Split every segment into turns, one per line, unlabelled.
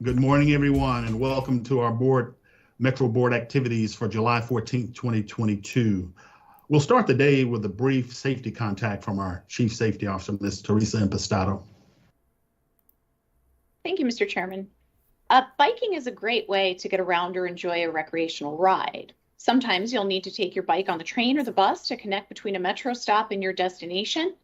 Good morning, everyone, and welcome to our Metro Board activities for July 14th, 2022. We'll start the day with a brief safety contact from our Chief Safety Officer, Ms. Theresa Impastato.
Thank you, Mr. Chairman. Biking is a great way to get around or enjoy a recreational ride. Sometimes you'll need to take your bike on the train or the bus to connect between a metro stop and your destination.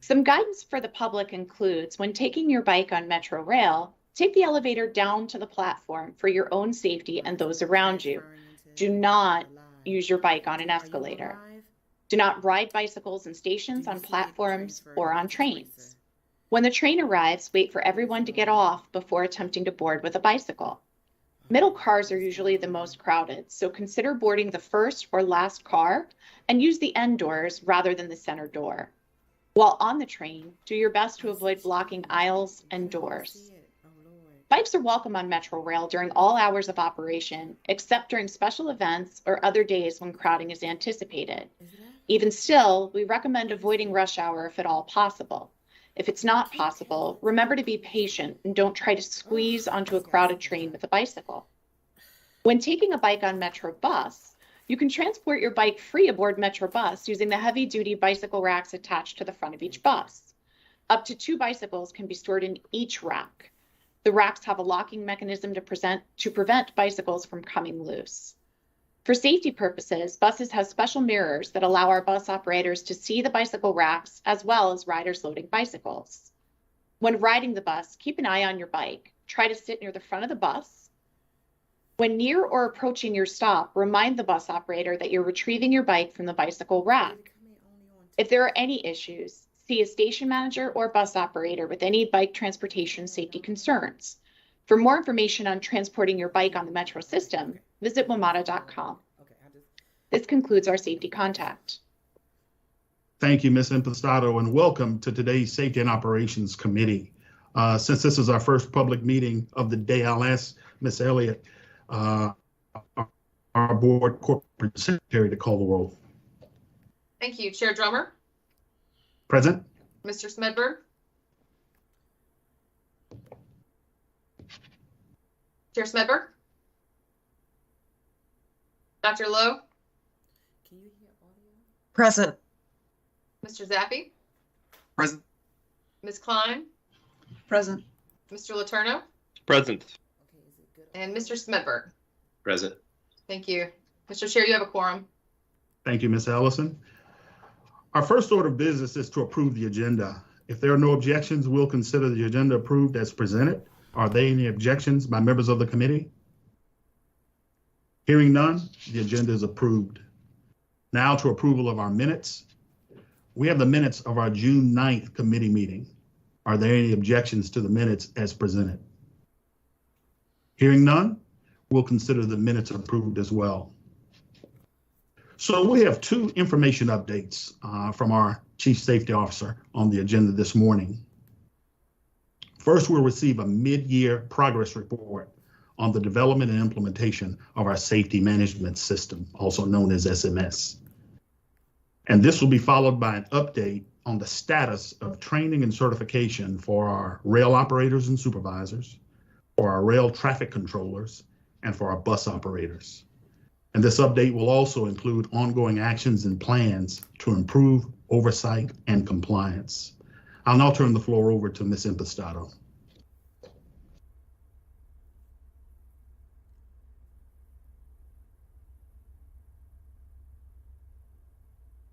Some guidance for the public includes when taking your bike on Metrorail, take the elevator down to the platform for your own safety and those around you. Do not use your bike on an escalator. Do not ride bicycles in stations, on platforms, or on trains. When the train arrives, wait for everyone to get off before attempting to board with a bicycle. Middle cars are usually the most crowded, so consider boarding the first or last car and use the end doors rather than the center door. While on the train, do your best to avoid blocking aisles and doors. Bikes are welcome on Metrorail during all hours of operation, except during special events or other days when crowding is anticipated. Even still, we recommend avoiding rush hour if at all possible. If it's not possible, remember to be patient and don't try to squeeze onto a crowded train with a bicycle. When taking a bike on Metro Bus, you can transport your bike free aboard Metro Bus using the heavy-duty bicycle racks attached to the front of each bus. Up to 2 bicycles can be stored in each rack. The racks have a locking mechanism to prevent bicycles from coming loose. For safety purposes, buses have special mirrors that allow our bus operators to see the bicycle racks as well as riders loading bicycles. When riding the bus, keep an eye on your bike. Try to sit near the front of the bus. When near or approaching your stop, remind the bus operator that you're retrieving your bike from the bicycle rack. If there are any issues, see a station manager or bus operator with any bike transportation safety concerns. For more information on transporting your bike on the Metro system, visit WMATA.com. This concludes our safety contact.
Thank you, Ms. Impastato, and welcome to today's Safety and Operations Committee. Since this is our first public meeting of the day, I'll ask Ms. Elliott, our Board Corporate Secretary, to call the roll.
Thank you. Chair Drummer.
Present.
Mr. Smedberg. Chair Smedberg. Dr. Lowe.
Can you hear audio? Present.
Mr. Zappi.
Present.
Ms. Klein.
Present.
Mr. Letourneau.
Present.
And Mr. Smedberg.
Present.
Thank you. Mr. Chair, you have a quorum.
Thank you, Ms. Ellison. Our first order of business is to approve the agenda. If there are no objections, we'll consider the agenda approved as presented. Are there any objections by members of the committee? Hearing none, the agenda is approved. Now to approval of our minutes. We have the minutes of our June 9th committee meeting. Are there any objections to the minutes as presented? Hearing none, we'll consider the minutes approved as well. So we have 2 information updates from our Chief Safety Officer on the agenda this morning. First, we'll receive a mid-year progress report on the development and implementation of our safety management system, also known as SMS. And this will be followed by an update on the status of training and certification for our rail operators and supervisors, for our rail traffic controllers, and for our bus operators. And this update will also include ongoing actions and plans to improve oversight and compliance. I'll now turn the floor over to Ms. Impastato.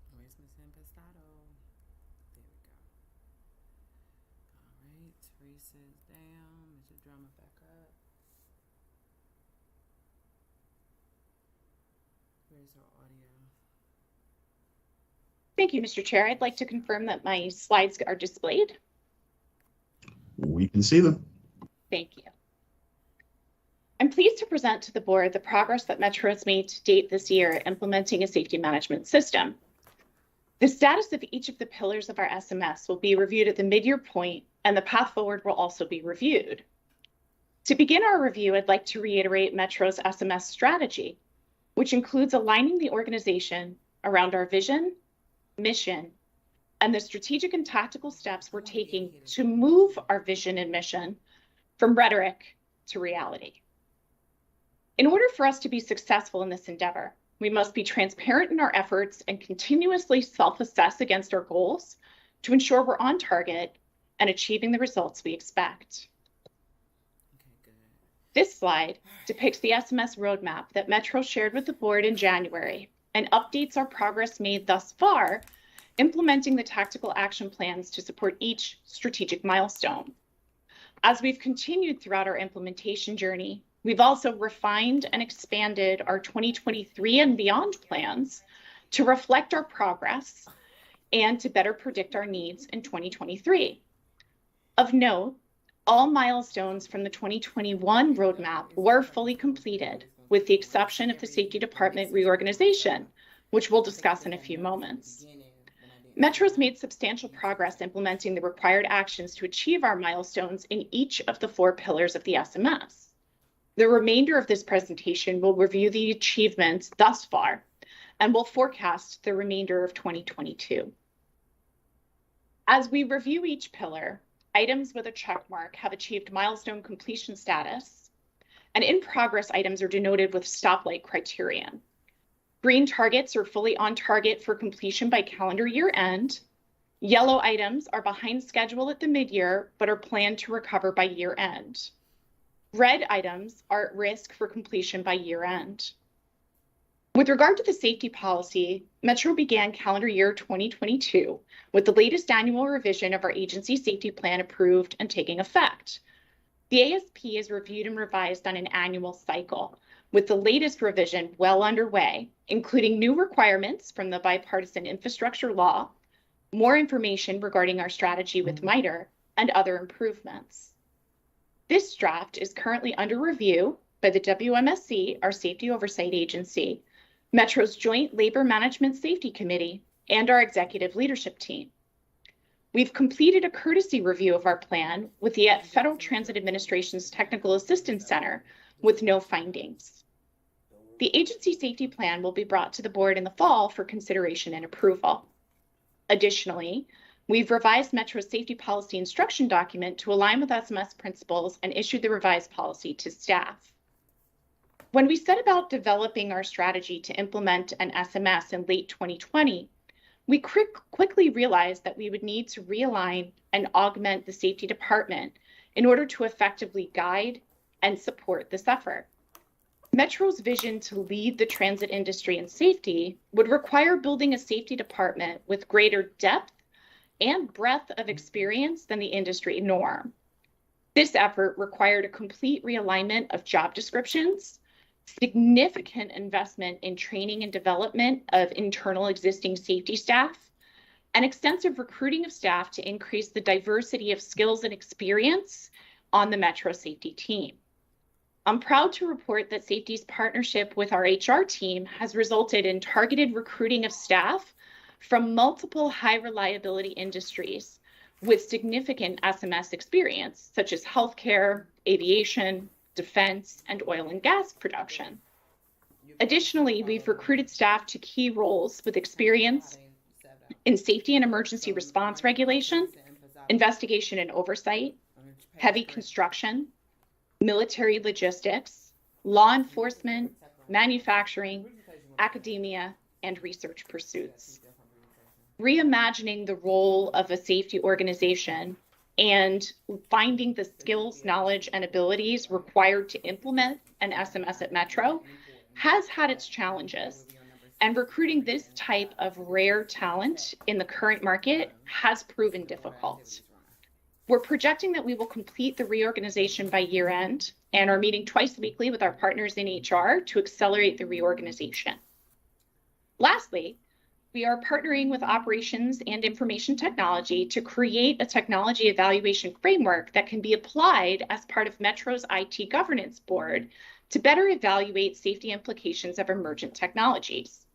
Where's Ms. Impastato? There we go. All right, Teresa's down. Mr. Drummer back up. Where's our audio?
Thank you, Mr. Chair. I'd like to confirm that my slides are displayed.
We can see them.
Thank you. I'm pleased to present to the board the progress that Metro has made to date this year implementing a safety management system. The status of each of the pillars of our SMS will be reviewed at the mid-year point, and the path forward will also be reviewed. To begin our review, I'd like to reiterate Metro's SMS strategy, which includes aligning the organization around our vision, mission, and the strategic and tactical steps we're taking to move our vision and mission from rhetoric to reality. In order for us to be successful in this endeavor, we must be transparent in our efforts and continuously self-assess against our goals to ensure we're on target and achieving the results we expect. This slide depicts the SMS roadmap that Metro shared with the board in January and updates our progress made thus far, implementing the tactical action plans to support each strategic milestone. As we've continued throughout our implementation journey, we've also refined and expanded our 2023 and beyond plans to reflect our progress and to better predict our needs in 2023. Of note, all milestones from the 2021 roadmap were fully completed, with the exception of the Safety Department reorganization, which we'll discuss in a few moments. Metro's made substantial progress implementing the required actions to achieve our milestones in each of the 4 pillars of the SMS. The remainder of this presentation will review the achievements thus far and will forecast the remainder of 2022. As we review each pillar, items with a check mark have achieved milestone completion status, and in progress items are denoted with stoplight criterion. Green targets are fully on target for completion by calendar year end. Yellow items are behind schedule at the mid-year, but are planned to recover by year end. Red items are at risk for completion by year end. With regard to the safety policy, Metro began calendar year 2022 with the latest annual revision of our agency safety plan approved and taking effect. The ASP is reviewed and revised on an annual cycle, with the latest revision well underway, including new requirements from the bipartisan infrastructure law, more information regarding our strategy with MITRE, and other improvements. This draft is currently under review by the WMSC, our safety oversight agency, Metro's Joint Labor Management Safety Committee, and our executive leadership team. We've completed a courtesy review of our plan with the Federal Transit Administration's Technical Assistance Center with no findings. The agency safety plan will be brought to the board in the fall for consideration and approval. Additionally, we've revised Metro's safety policy instruction document to align with SMS principles and issued the revised policy to staff. When we set about developing our strategy to implement an SMS in late 2020, we quickly realized that we would need to realign and augment the safety department in order to effectively guide and support this effort. Metro's vision to lead the transit industry in safety would require building a safety department with greater depth and breadth of experience than the industry norm. This effort required a complete realignment of job descriptions, significant investment in training and development of internal existing safety staff, and extensive recruiting of staff to increase the diversity of skills and experience on the Metro safety team. I'm proud to report that safety's partnership with our HR team has resulted in targeted recruiting of staff from multiple high reliability industries with significant SMS experience, such as healthcare, aviation, defense, and oil and gas production. Additionally, we've recruited staff to key roles with experience in safety and emergency response regulation, investigation and oversight, heavy construction, military logistics, law enforcement, manufacturing, academia, and research pursuits. Reimagining the role of a safety organization and finding the skills, knowledge, and abilities required to implement an SMS at Metro has had its challenges. And recruiting this type of rare talent in the current market has proven difficult. We're projecting that we will complete the reorganization by year end and are meeting twice weekly with our partners in HR to accelerate the reorganization. Lastly, we are partnering with operations and information technology to create a technology evaluation framework that can be applied as part of Metro's IT governance board to better evaluate safety implications of emergent technologies.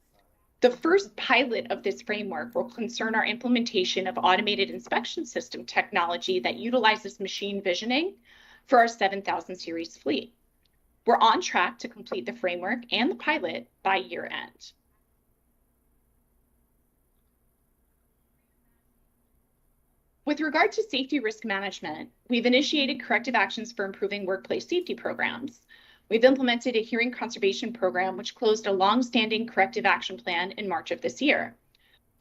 The first pilot of this framework will concern our implementation of automated inspection system technology that utilizes machine visioning for our 7000 series fleet. We're on track to complete the framework and the pilot by year end. With regard to safety risk management, we've initiated corrective actions for improving workplace safety programs. We've implemented a hearing conservation program, which closed a long-standing corrective action plan in March of this year.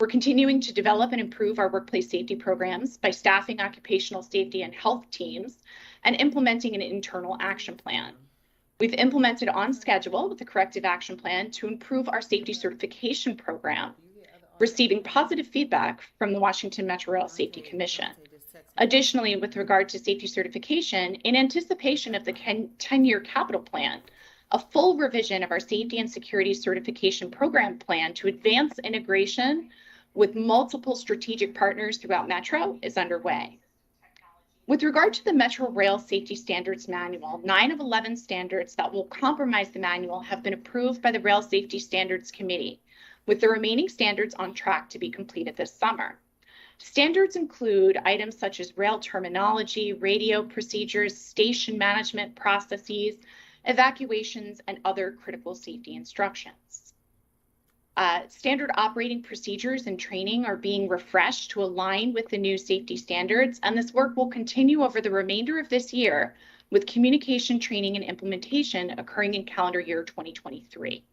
We're continuing to develop and improve our workplace safety programs by staffing occupational safety and health teams and implementing an internal action plan. We've implemented on schedule with the corrective action plan to improve our safety certification program, receiving positive feedback from the Washington Metrorail Safety Commission. Additionally, with regard to safety certification, in anticipation of the 10-year capital plan, a full revision of our safety and security certification program plan to advance integration with multiple strategic partners throughout Metro is underway. With regard to the Metrorail Safety Standards Manual, 9 of 11 standards that will compromise the manual have been approved by the Rail Safety Standards Committee, with the remaining standards on track to be completed this summer. Standards include items such as rail terminology, radio procedures, station management processes, evacuations, and other critical safety instructions. Standard operating procedures and training are being refreshed to align with the new safety standards, and this work will continue over the remainder of this year, with communication, training, and implementation occurring in calendar year 2023.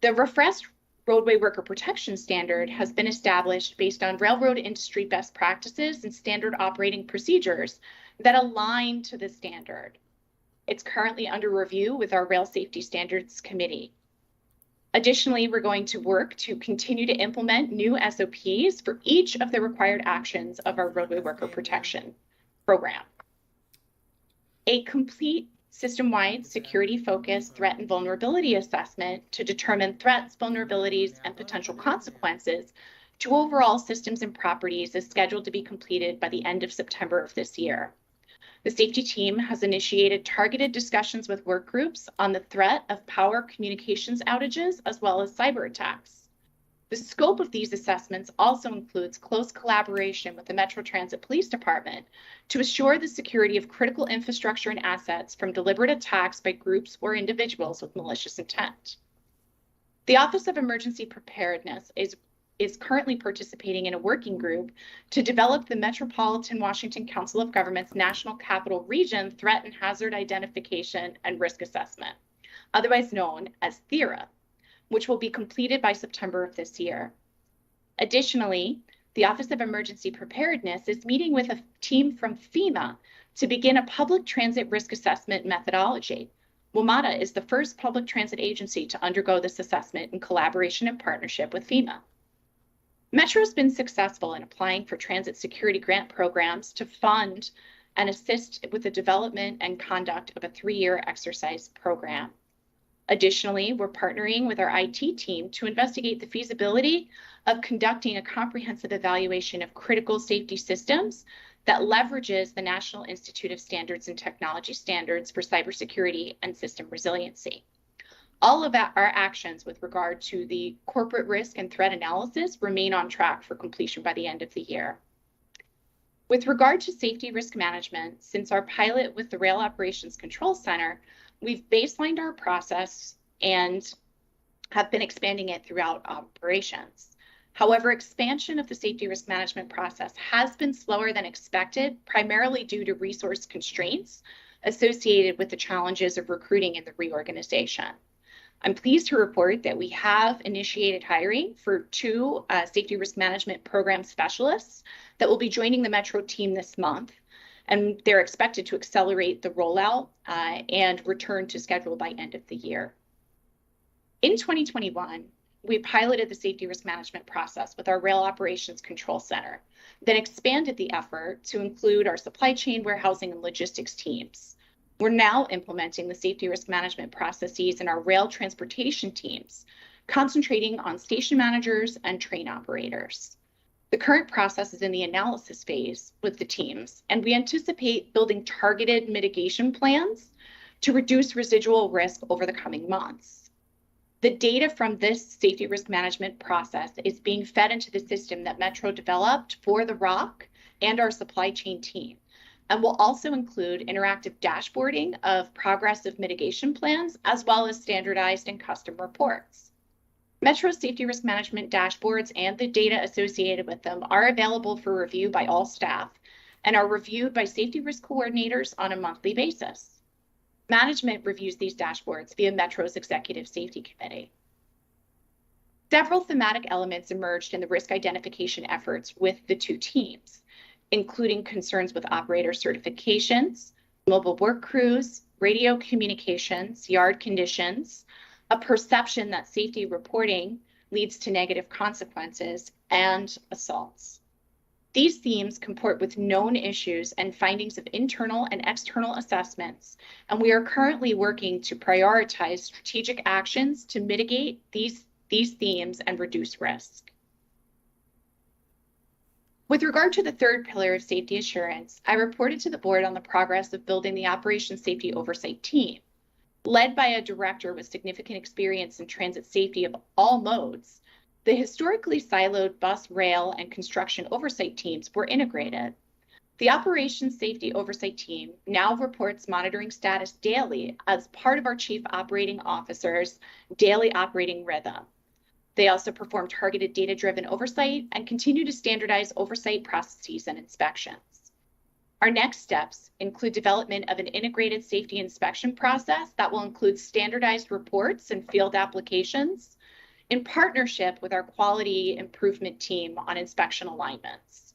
The refreshed roadway worker protection standard has been established based on railroad industry best practices and standard operating procedures that align to the standard. It's currently under review with our Rail Safety Standards Committee. Additionally, we're going to work to continue to implement new SOPs for each of the required actions of our roadway worker protection program. A complete system-wide security-focused threat and vulnerability assessment to determine threats, vulnerabilities, and potential consequences to overall systems and properties is scheduled to be completed by the end of September of this year. The safety team has initiated targeted discussions with work groups on the threat of power communications outages as well as cyber attacks. The scope of these assessments also includes close collaboration with the Metro Transit Police Department to assure the security of critical infrastructure and assets from deliberate attacks by groups or individuals with malicious intent. The Office of Emergency Preparedness is currently participating in a working group to develop the Metropolitan Washington Council of Governments National Capital Region Threat and Hazard Identification and Risk Assessment, otherwise known as THERA, which will be completed by September of this year. Additionally, the Office of Emergency Preparedness is meeting with a team from FEMA to begin a public transit risk assessment methodology. WMATA is the first public transit agency to undergo this assessment in collaboration and partnership with FEMA. Metro's been successful in applying for transit security grant programs to fund and assist with the development and conduct of a 3-year exercise program. Additionally, we're partnering with our IT team to investigate the feasibility of conducting a comprehensive evaluation of critical safety systems that leverages the National Institute of Standards and Technology standards for cybersecurity and system resiliency. All of our actions with regard to the corporate risk and threat analysis remain on track for completion by the end of the year. With regard to safety risk management, since our pilot with the Rail Operations Control Center, we've baselined our process and have been expanding it throughout operations. However, expansion of the safety risk management process has been slower than expected, primarily due to resource constraints associated with the challenges of recruiting in the reorganization. I'm pleased to report that we have initiated hiring for 2 safety risk management program specialists that will be joining the Metro team this month, and they're expected to accelerate the rollout and return to schedule by end of the year. In 2021, we piloted the safety risk management process with our Rail Operations Control Center, then expanded the effort to include our supply chain, warehousing, and logistics teams. We're now implementing the safety risk management processes in our rail transportation teams, concentrating on station managers and train operators. The current process is in the analysis phase with the teams, and we anticipate building targeted mitigation plans to reduce residual risk over the coming months. The data from this safety risk management process is being fed into the system that Metro developed for the ROC and our supply chain team, and will also include interactive dashboarding of progress of mitigation plans, as well as standardized and custom reports. Metro's safety risk management dashboards and the data associated with them are available for review by all staff and are reviewed by safety risk coordinators on a monthly basis. Management reviews these dashboards via Metro's Executive Safety Committee. Several thematic elements emerged in the risk identification efforts with the two teams, including concerns with operator certifications, mobile work crews, radio communications, yard conditions, a perception that safety reporting leads to negative consequences, and assaults. These themes comport with known issues and findings of internal and external assessments, and we are currently working to prioritize strategic actions to mitigate these themes and reduce risk. With regard to the third pillar of safety assurance, I reported to the board on the progress of building the Operations Safety Oversight Team. Led by a director with significant experience in transit safety of all modes, the historically siloed bus, rail, and construction oversight teams were integrated. The Operations Safety Oversight Team now reports monitoring status daily as part of our Chief Operating Officer's daily operating rhythm. They also perform targeted data-driven oversight and continue to standardize oversight processes and inspections. Our next steps include development of an integrated safety inspection process that will include standardized reports and field applications in partnership with our quality improvement team on inspection alignments.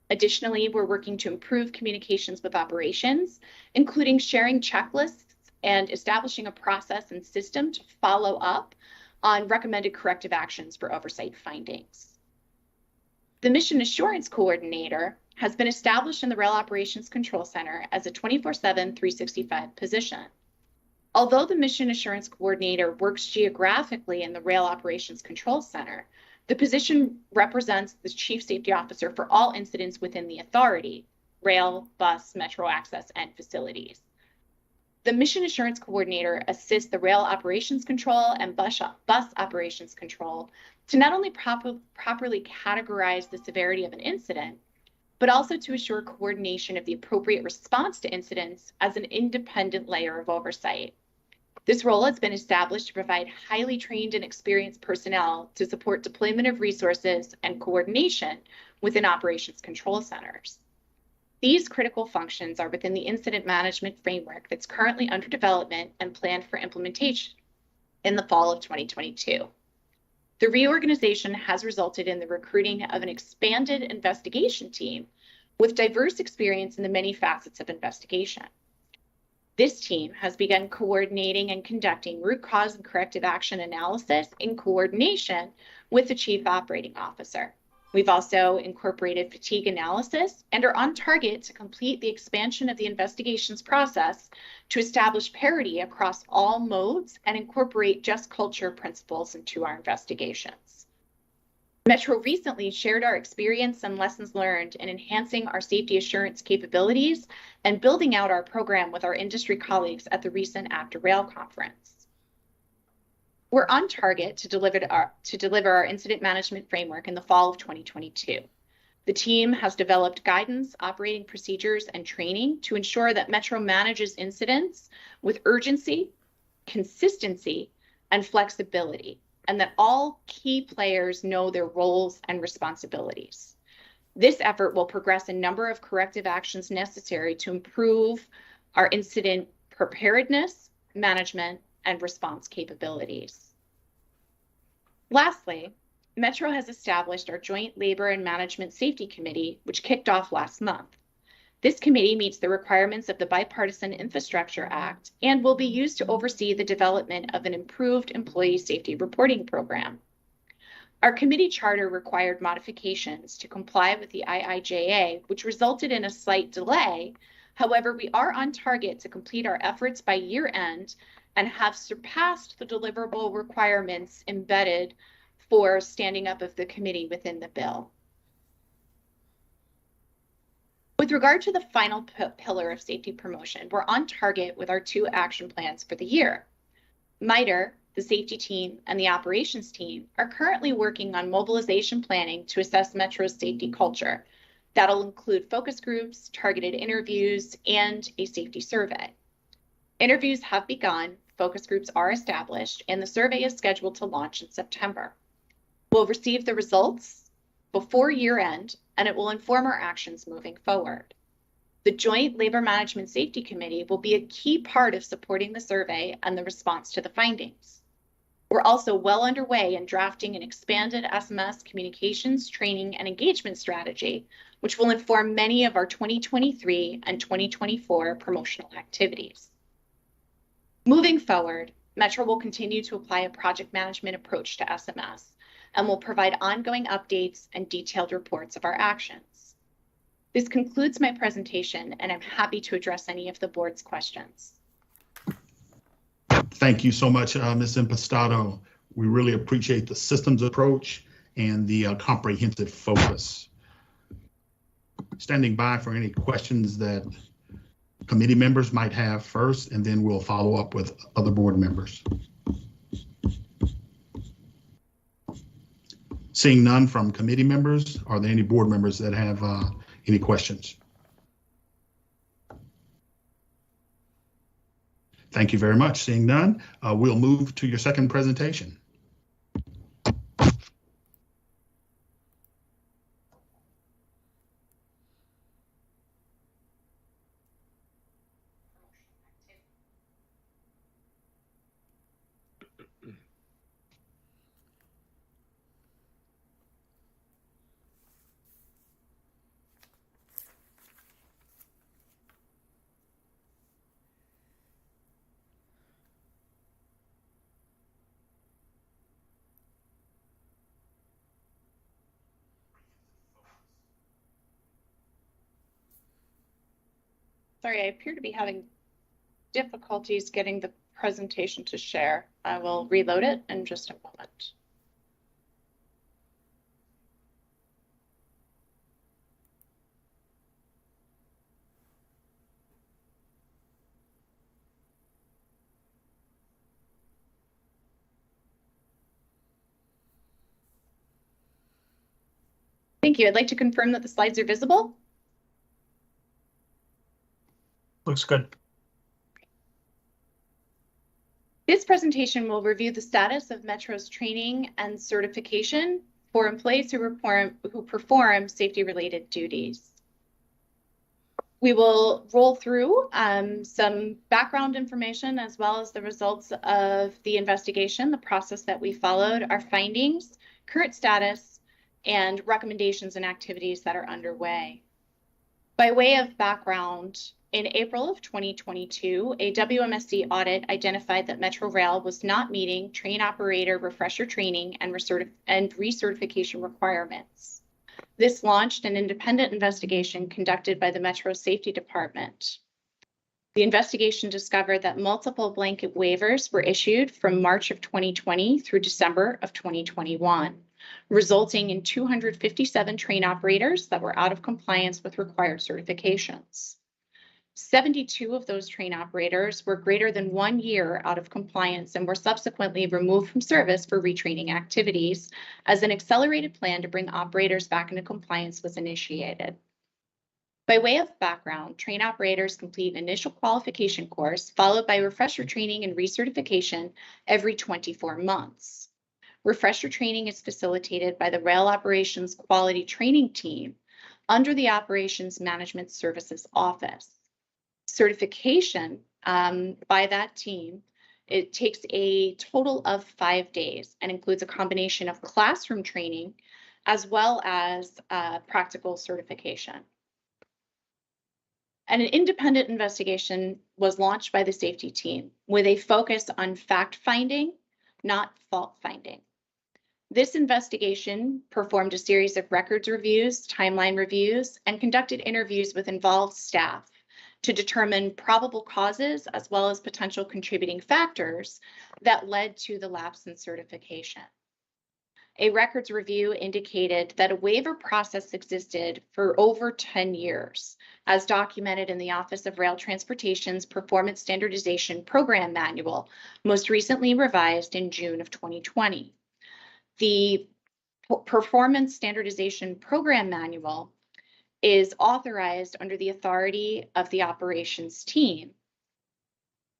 Additionally, we're working to improve communications with operations, including sharing checklists and establishing a process and system to follow up on recommended corrective actions for oversight findings. The Mission Assurance Coordinator has been established in the Rail Operations Control Center as a 24/7, 365 position. Although the Mission Assurance Coordinator works geographically in the Rail Operations Control Center, the position represents the Chief Safety Officer for all incidents within the authority, rail, bus, metro access, and facilities. The Mission Assurance Coordinator assists the Rail Operations Control and bus Operations Control to not only properly categorize the severity of an incident, but also to assure coordination of the appropriate response to incidents as an independent layer of oversight. This role has been established to provide highly trained and experienced personnel to support deployment of resources and coordination within operations control centers. These critical functions are within the incident management framework that's currently under development and planned for implementation in the fall of 2022. The reorganization has resulted in the recruiting of an expanded investigation team with diverse experience in the many facets of investigation. This team has begun coordinating and conducting root cause and corrective action analysis in coordination with the Chief Operating Officer. We've also incorporated fatigue analysis and are on target to complete the expansion of the investigations process to establish parity across all modes and incorporate just culture principles into our investigations. Metro recently shared our experience and lessons learned in enhancing our safety assurance capabilities and building out our program with our industry colleagues at the recent After Rail conference. We're on target to deliver our incident management framework in the fall of 2022. The team has developed guidance, operating procedures, and training to ensure that Metro manages incidents with urgency, consistency, and flexibility, and that all key players know their roles and responsibilities. This effort will progress a number of corrective actions necessary to improve our incident preparedness, management, and response capabilities. Lastly, Metro has established our Joint Labor and Management Safety Committee, which kicked off last month. This committee meets the requirements of the Bipartisan Infrastructure Act and will be used to oversee the development of an improved employee safety reporting program. Our committee charter required modifications to comply with the IIJA, which resulted in a slight delay. However, we are on target to complete our efforts by year end and have surpassed the deliverable requirements embedded for standing up of the committee within the bill. With regard to the final pillar of safety promotion, we're on target with our 2 action plans for the year. MITRE, the safety team, and the operations team are currently working on mobilization planning to assess Metro's safety culture. That'll include focus groups, targeted interviews, and a safety survey. Interviews have begun, focus groups are established, and the survey is scheduled to launch in September. We'll receive the results before year end, and it will inform our actions moving forward. The Joint Labor Management Safety Committee will be a key part of supporting the survey and the response to the findings. We're also well underway in drafting an expanded SMS communications, training, and engagement strategy, which will inform many of our 2023 and 2024 promotional activities. Moving forward, Metro will continue to apply a project management approach to SMS and will provide ongoing updates and detailed reports of our actions. This concludes my presentation, and I'm happy to address any of the board's questions.
Thank you so much, Ms. Impastato. We really appreciate the systems approach and the comprehensive focus. Standing by for any questions that committee members might have first, and then we'll follow up with other board members. Seeing none from committee members, are there any board members that have any questions? Thank you very much. Seeing none, we'll move to your second presentation.
Sorry, I appear to be having difficulties getting the presentation to share. I will reload it in just a moment. Thank you. I'd like to confirm that the slides are visible.
Looks good.
This presentation will review the status of Metro's training and certification for employees who perform safety-related duties. We will roll through some background information as well as the results of the investigation, the process that we followed, our findings, current status, and recommendations and activities that are underway. By way of background, in April of 2022, a WMSC audit identified that Metrorail was not meeting train operator refresher training and recertification requirements. This launched an independent investigation conducted by the Metro Safety Department. The investigation discovered that multiple blanket waivers were issued from March of 2020 through December of 2021, resulting in 257 train operators that were out of compliance with required certifications. 72 of those train operators were greater than 1 year out of compliance and were subsequently removed from service for retraining activities as an accelerated plan to bring operators back into compliance was initiated. By way of background, train operators complete an initial qualification course followed by refresher training and recertification every 24 months. Refresher training is facilitated by the Rail Operations Quality Training Team under the Operations Management Services Office. Certification by that team, it takes a total of 5 days and includes a combination of classroom training as well as practical certification. And an independent investigation was launched by the safety team with a focus on fact finding, not fault finding. This investigation performed a series of records reviews, timeline reviews, and conducted interviews with involved staff to determine probable causes as well as potential contributing factors that led to the lapse in certification. A records review indicated that a waiver process existed for over 10 years, as documented in the Office of Rail Transportation's Performance Standardization Program Manual, most recently revised in June of 2020. The Performance Standardization Program Manual is authorized under the authority of the operations team.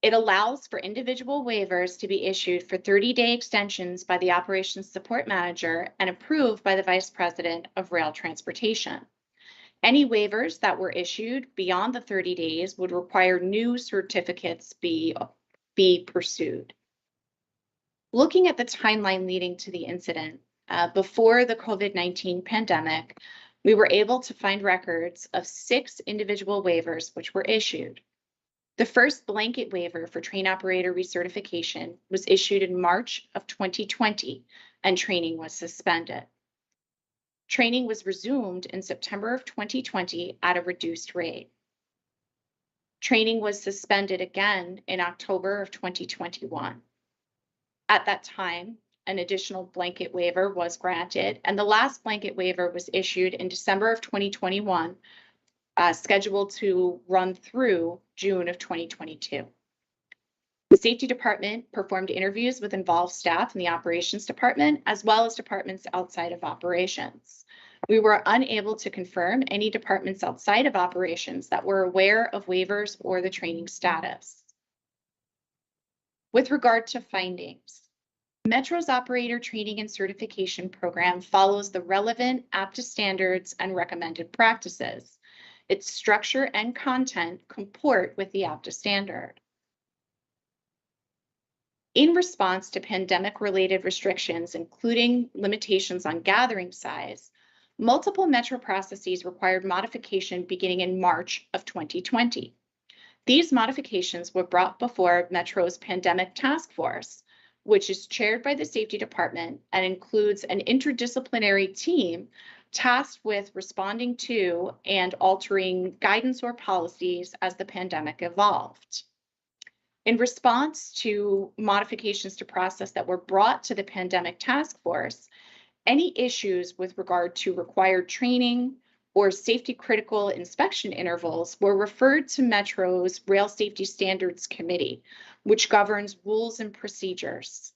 It allows for individual waivers to be issued for 30-day extensions by the Operations Support Manager and approved by the Vice President of Rail Transportation. Any waivers that were issued beyond the 30 days would require new certificates be pursued. Looking at the timeline leading to the incident, before the COVID-19 pandemic, we were able to find records of 6 individual waivers which were issued. The first blanket waiver for train operator recertification was issued in March of 2020, and training was suspended. Training was resumed in September of 2020 at a reduced rate. Training was suspended again in October of 2021. At that time, an additional blanket waiver was granted, and the last blanket waiver was issued in December of 2021, scheduled to run through June of 2022. The Safety Department performed interviews with involved staff in the Operations Department, as well as departments outside of Operations. We were unable to confirm any departments outside of Operations that were aware of waivers or the training status. With regard to findings, Metro's operator training and certification program follows the relevant APTA standards and recommended practices. Its structure and content comport with the APTA standard. In response to pandemic-related restrictions, including limitations on gathering size, multiple Metro processes required modification beginning in March of 2020. These modifications were brought before Metro's Pandemic Task Force, which is chaired by the Safety Department and includes an interdisciplinary team tasked with responding to and altering guidance or policies as the pandemic evolved. In response to modifications to process that were brought to the Pandemic Task Force, any issues with regard to required training or safety critical inspection intervals were referred to Metro's Rail Safety Standards Committee, which governs rules and procedures.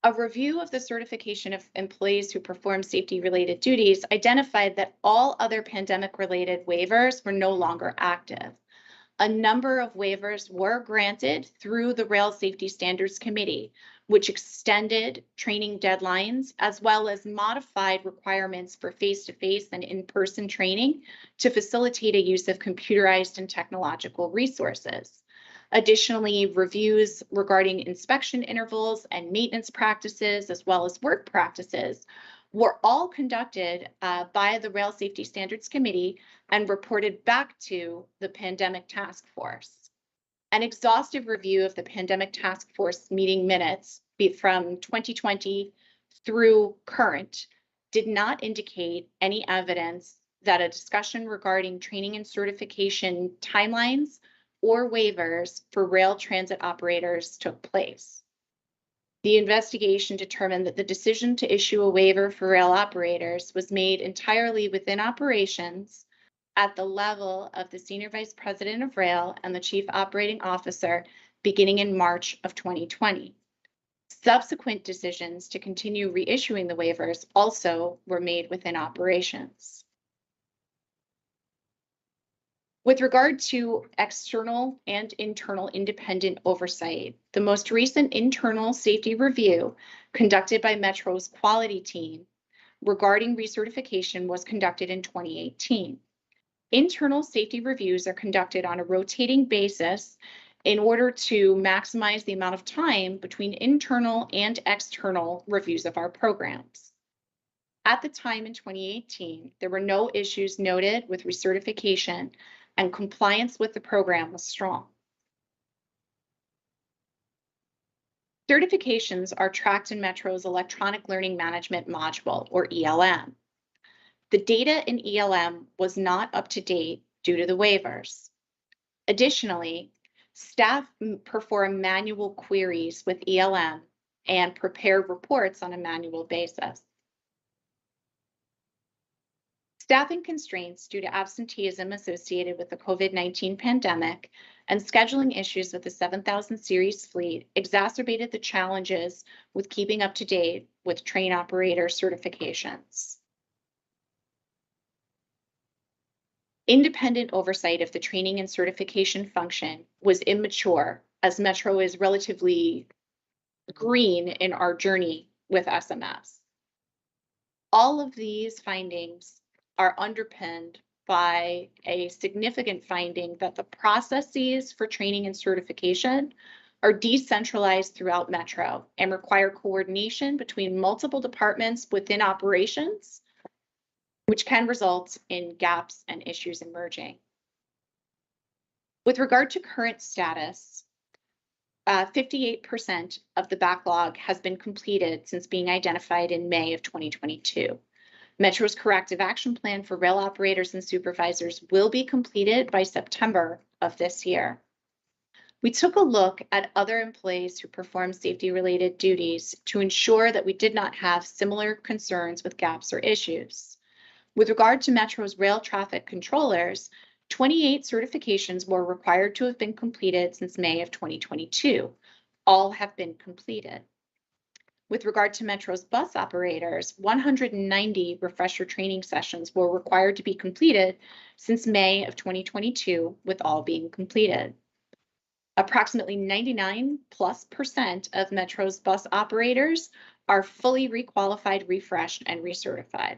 A review of the certification of employees who perform safety-related duties identified that all other pandemic-related waivers were no longer active. A number of waivers were granted through the Rail Safety Standards Committee, which extended training deadlines as well as modified requirements for face-to-face and in-person training to facilitate a use of computerized and technological resources. Additionally, reviews regarding inspection intervals and maintenance practices, as well as work practices, were all conducted by the Rail Safety Standards Committee and reported back to the Pandemic Task Force. An exhaustive review of the Pandemic Task Force meeting minutes from 2020 through current did not indicate any evidence that a discussion regarding training and certification timelines or waivers for rail transit operators took place. The investigation determined that the decision to issue a waiver for rail operators was made entirely within Operations at the level of the Senior Vice President of Rail and the Chief Operating Officer beginning in March of 2020. Subsequent decisions to continue reissuing the waivers also were made within Operations. With regard to external and internal independent oversight, the most recent internal safety review conducted by Metro's quality team regarding recertification was conducted in 2018. Internal safety reviews are conducted on a rotating basis in order to maximize the amount of time between internal and external reviews of our programs. At the time in 2018, there were no issues noted with recertification, and compliance with the program was strong. Certifications are tracked in Metro's Electronic Learning Management Module, or ELM. The data in ELM was not up to date due to the waivers. Additionally, staff perform manual queries with ELM and prepare reports on a manual basis. Staffing constraints due to absenteeism associated with the COVID-19 pandemic and scheduling issues with the 7000 series fleet exacerbated the challenges with keeping up to date with train operator certifications. Independent oversight of the training and certification function was immature, as Metro is relatively green in our journey with SMS. All of these findings are underpinned by a significant finding that the processes for training and certification are decentralized throughout Metro and require coordination between multiple departments within operations, which can result in gaps and issues emerging. With regard to current status, 58% of the backlog has been completed since being identified in May of 2022. Metro's corrective action plan for rail operators and supervisors will be completed by September of this year. We took a look at other employees who perform safety-related duties to ensure that we did not have similar concerns with gaps or issues. With regard to Metro's rail traffic controllers, 28 certifications were required to have been completed since May of 2022. All have been completed. With regard to Metro's bus operators, 190 refresher training sessions were required to be completed since May of 2022, with all being completed. Approximately 99+% of Metro's bus operators are fully requalified, refreshed, and recertified.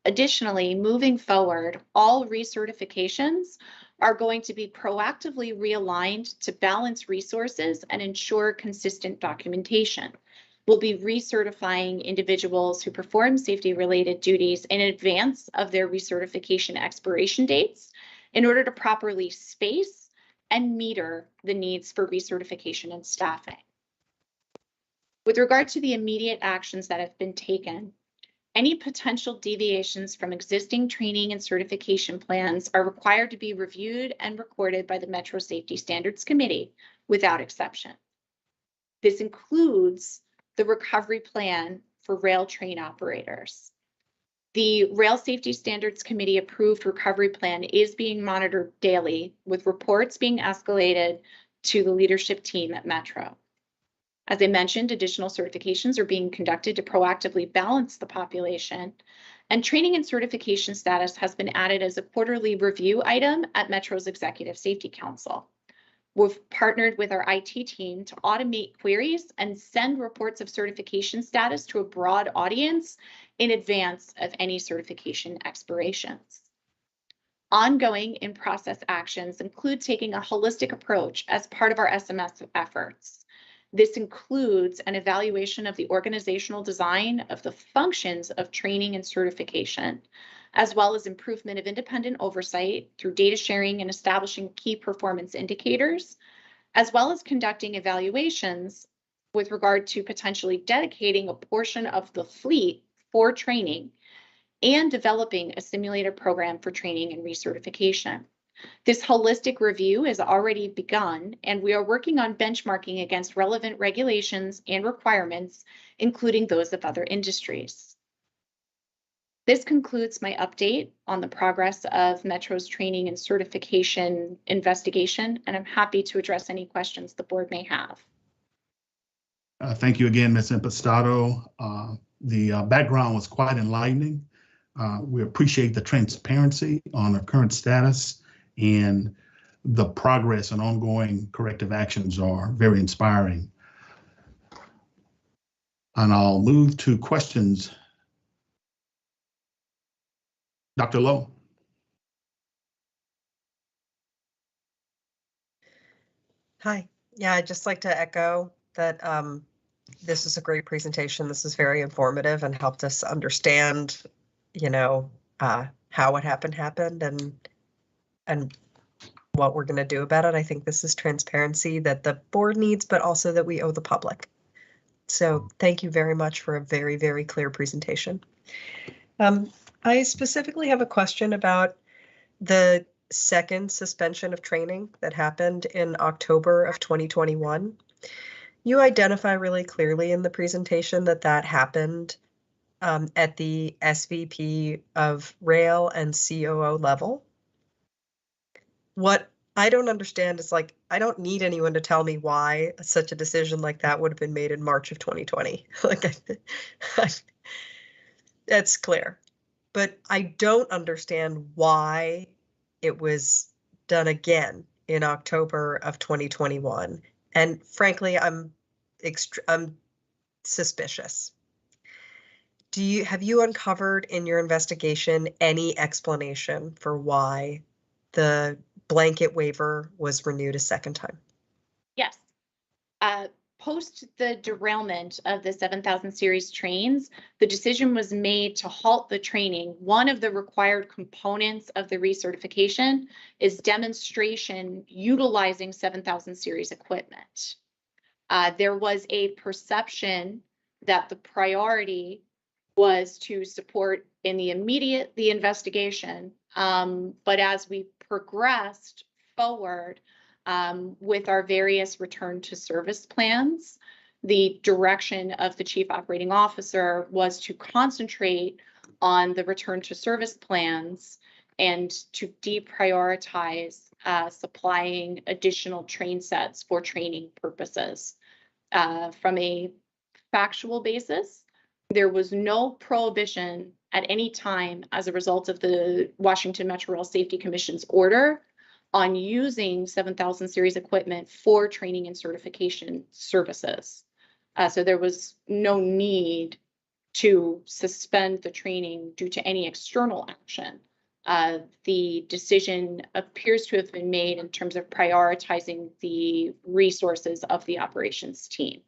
Additionally, moving forward, all recertifications are going to be proactively realigned to balance resources and ensure consistent documentation. We'll be recertifying individuals who perform safety-related duties in advance of their recertification expiration dates in order to properly space and meter the needs for recertification and staffing. With regard to the immediate actions that have been taken, any potential deviations from existing training and certification plans are required to be reviewed and recorded by the Metro Safety Standards Committee without exception. This includes the recovery plan for rail train operators. The Rail Safety Standards Committee approved recovery plan is being monitored daily, with reports being escalated to the leadership team at Metro. As I mentioned, additional certifications are being conducted to proactively balance the population, and training and certification status has been added as a quarterly review item at Metro's Executive Safety Council. We've partnered with our IT team to automate queries and send reports of certification status to a broad audience in advance of any certification expirations. Ongoing in-process actions include taking a holistic approach as part of our SMS efforts. This includes an evaluation of the organizational design of the functions of training and certification, as well as improvement of independent oversight through data sharing and establishing key performance indicators, as well as conducting evaluations with regard to potentially dedicating a portion of the fleet for training and developing a simulator program for training and recertification. This holistic review has already begun, and we are working on benchmarking against relevant regulations and requirements, including those of other industries. This concludes my update on the progress of Metro's training and certification investigation, and I'm happy to address any questions the board may have.
Thank you again, Ms. Impastato. The background was quite enlightening. We appreciate the transparency on the current status, and the progress and ongoing corrective actions are very inspiring. And I'll move to questions. Dr. Lowe.
Hi. Yeah, I'd just like to echo that this is a great presentation. This is very informative and helped us understand, how what happened and what we're going to do about it. I think this is transparency that the board needs, but also that we owe the public. So thank you very much for a very, very clear presentation. I specifically have a question about the second suspension of training that happened in October of 2021. You identify really clearly in the presentation that that happened at the SVP of Rail and COO level. What I don't understand is, like, I don't need anyone to tell me why such a decision like that would have been made in March of 2020. Like, that's clear. but I don't understand why it was done again in October of 2021. And frankly, I'm suspicious. Have you uncovered in your investigation any explanation for why the blanket waiver was renewed a second time?
Yes. Post the derailment of the 7000 series trains, the decision was made to halt the training. One of the required components of the recertification is demonstration utilizing 7000 series equipment. There was a perception that the priority was to support in the immediate the investigation, but as we progressed forward, with our various return to service plans, the direction of the chief operating officer was to concentrate on the return to service plans and to deprioritize supplying additional train sets for training purposes. From a factual basis, there was no prohibition at any time as a result of the Washington Metrorail Safety Commission's order on using 7000 series equipment for training and certification services. So there was no need to suspend the training due to any external action. The decision appears to have been made in terms of prioritizing the resources of the operations team.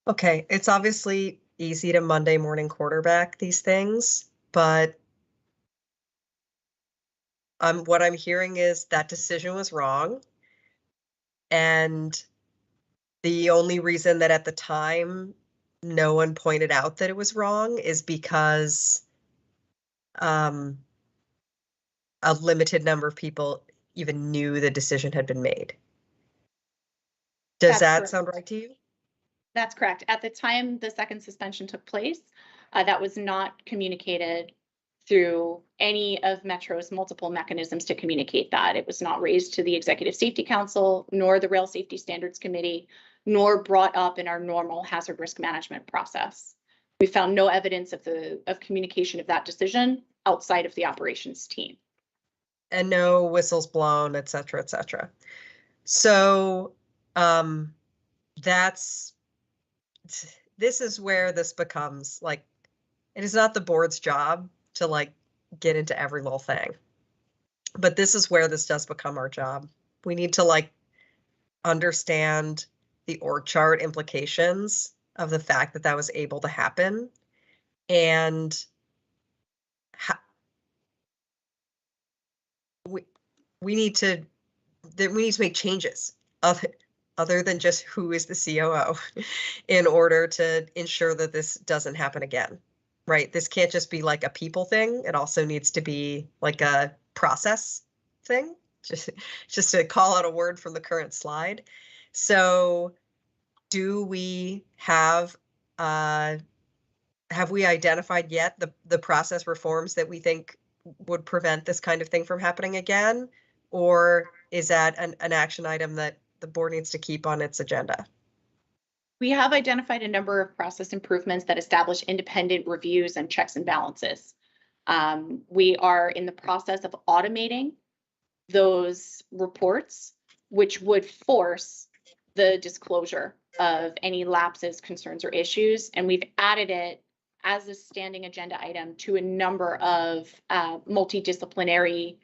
Okay, it's obviously easy to Monday morning quarterback these things, but what I'm hearing is that decision was wrong. And the only reason that at the time no one pointed out that it was wrong is because a limited number of people even knew the decision had been made. Does that sound right to you?
That's correct. At the time the second suspension took place, that was not communicated through any of Metro's multiple mechanisms to communicate that. It was not raised to the Executive Safety Council, nor the Rail Safety Standards Committee, nor brought up in our normal hazard risk management process. We found no evidence of communication of that decision outside of the operations team.
And no whistles blown, et cetera, et cetera. So this is where this becomes like, it is not the board's job to like get into every little thing, but this is where this does become our job. We need to like understand the org chart implications of the fact that that was able to happen, and we need to make changes other than just who is the COO in order to ensure that this doesn't happen again, right? This can't just be like a people thing. It also needs to be like a process thing, just to call out a word from the current slide. So do we have we identified yet the process reforms that we think would prevent this kind of thing from happening again? Or is that an action item that the board needs to keep on its agenda?
We have identified a number of process improvements that establish independent reviews and checks and balances. We are in the process of automating those reports, which would force the disclosure of any lapses, concerns, or issues. And we've added it as a standing agenda item to a number of multidisciplinary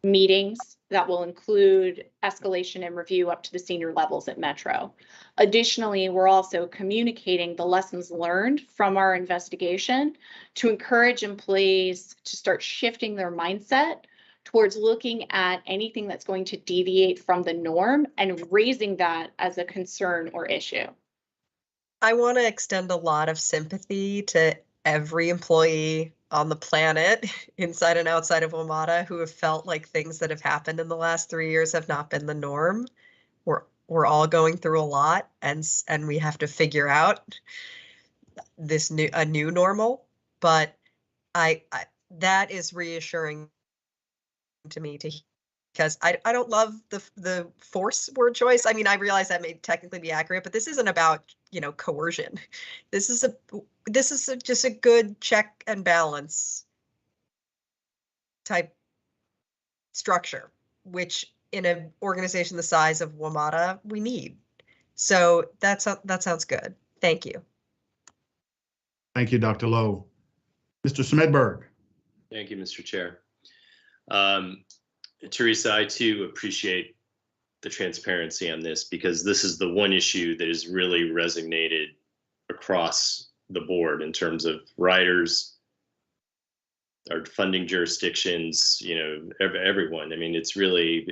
meetings that will include escalation and review up to the senior levels at Metro. Additionally, we're also communicating the lessons learned from our investigation to encourage employees to start shifting their mindset towards looking at anything that's going to deviate from the norm and raising that as a concern or issue.
I want to extend a lot of sympathy to every employee on the planet, inside and outside of WMATA, who have felt like things that have happened in the last 3 years have not been the norm. We're all going through a lot, and we have to figure out a new normal. But I that is reassuring to me to because I don't love the force word choice. I mean, I realize that may technically be accurate, but this isn't about, you know, coercion. This is just a good check and balance type structure, which in an organization the size of WMATA we need. So that sounds good. Thank you.
Thank you, Dr. Lowe. Mr. Smedberg.
Thank you, Mr. Chair. Theresa, I too appreciate the transparency on this, because this is the one issue that has really resonated across the board in terms of riders, our funding jurisdictions, you know, everyone. I mean, it's really,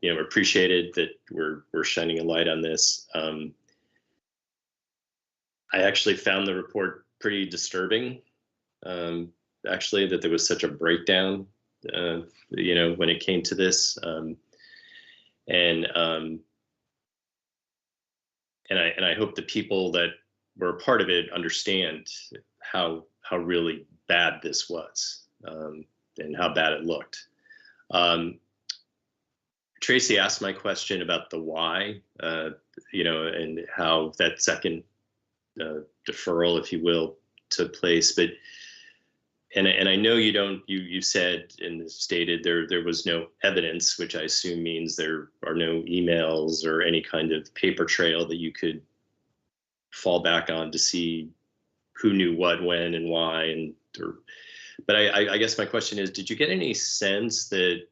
you know, appreciated that we're shining a light on this. I actually found the report pretty disturbing, actually, that there was such a breakdown, you know, when it came to this. And I hope the people that were a part of it understand how really bad this was, and how bad it looked. Tracy asked my question about the why, you know, and how that second deferral, if you will, took place. But and I know you said and stated there was no evidence, which I assume means there are no emails or any kind of paper trail that you could fall back on to see who knew what, when, and why. But I guess my question is, did you get any sense that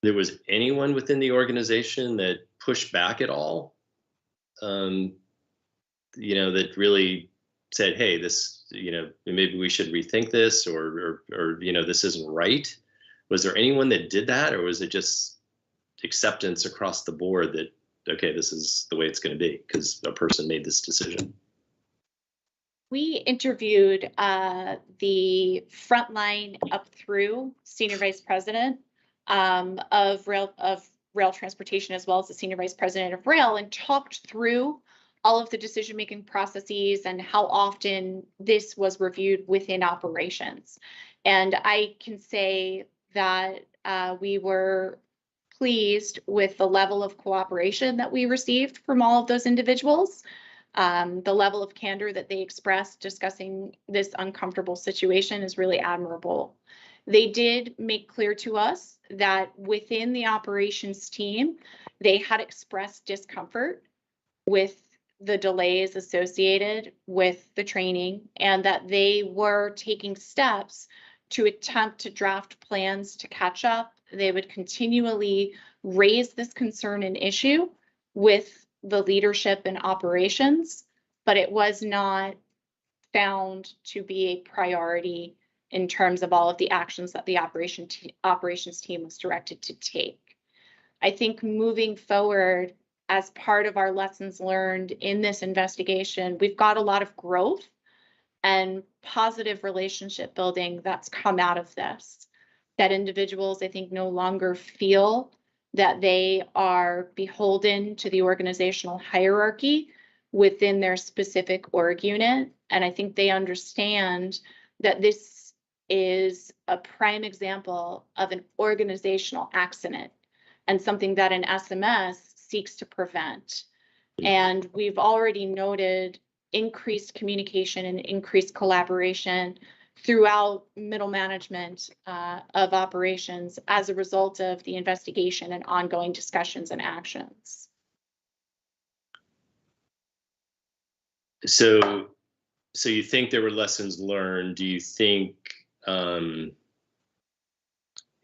there was anyone within the organization that pushed back at all? You know, that really said, hey, this, you know, maybe we should rethink this, or you know, this isn't right. Was there anyone that did that, or was it just acceptance across the board that, okay, this is the way it's going to be because a person made this decision?
We interviewed the frontline up through senior vice president of rail transportation, as well as the senior vice president of rail, and talked through all of the decision-making processes and how often this was reviewed within operations. And I can say that we were pleased with the level of cooperation that we received from all of those individuals, the level of candor that they expressed discussing this uncomfortable situation is really admirable. They did make clear to us that within the operations team, they had expressed discomfort with the delays associated with the training, and that they were taking steps to attempt to draft plans to catch up. They would continually raise this concern and issue with the leadership and operations, but it was not found to be a priority in terms of all of the actions that the operations team was directed to take. I think moving forward, as part of our lessons learned in this investigation, we've got a lot of growth and positive relationship building that's come out of this. That individuals, I think, no longer feel that they are beholden to the organizational hierarchy within their specific org unit. And I think they understand that this is a prime example of an organizational accident and something that an SMS seeks to prevent. And we've already noted increased communication and increased collaboration throughout middle management of operations as a result of the investigation and ongoing discussions and actions.
So you think there were lessons learned? Do you think,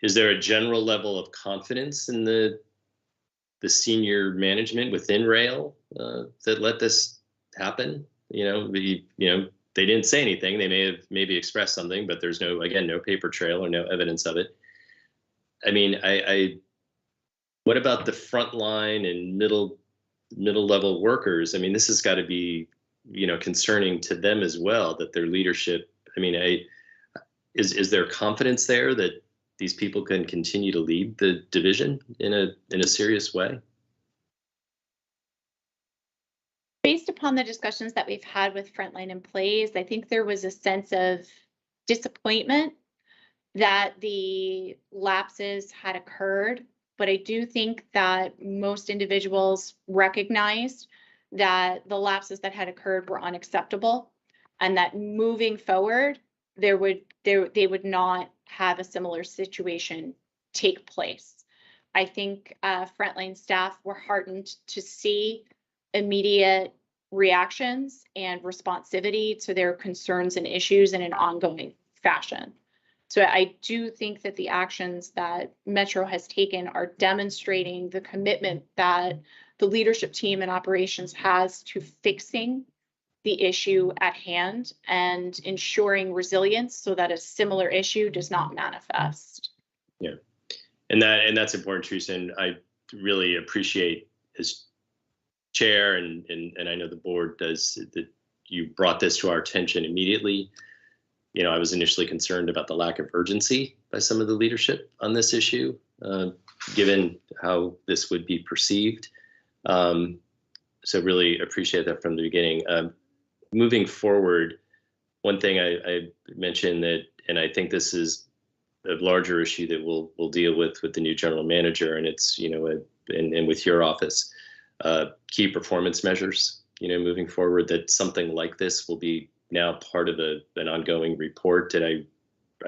is there a general level of confidence in the senior management within rail that let this happen? You know, they didn't say anything. They may have maybe expressed something, but there's no paper trail or no evidence of it. I mean, what about the frontline and middle level workers? I mean, this has got to be, you know, concerning to them as well, that their leadership, I mean, is there confidence there that these people can continue to lead the division in a serious way?
Based upon the discussions that we've had with frontline employees, I think there was a sense of disappointment that the lapses had occurred, but I do think that most individuals recognized that the lapses that had occurred were unacceptable, and that moving forward, they would not have a similar situation take place. I think frontline staff were heartened to see immediate reactions and responsivity to their concerns and issues in an ongoing fashion. So I do think that the actions that Metro has taken are demonstrating the commitment that the leadership team and operations has to fixing the issue at hand and ensuring resilience so that a similar issue does not manifest.
Yeah, and that's important, Theresa, and I really appreciate as chair and I know the board does, that you brought this to our attention immediately. You know, I was initially concerned about the lack of urgency by some of the leadership on this issue, given how this would be perceived. So really appreciate that from the beginning. Moving forward, one thing I mentioned that, and I think this is a larger issue that we'll deal with the new general manager, and it's, you know, and with your office, key performance measures, you know, moving forward, that something like this will be now part of an ongoing report. I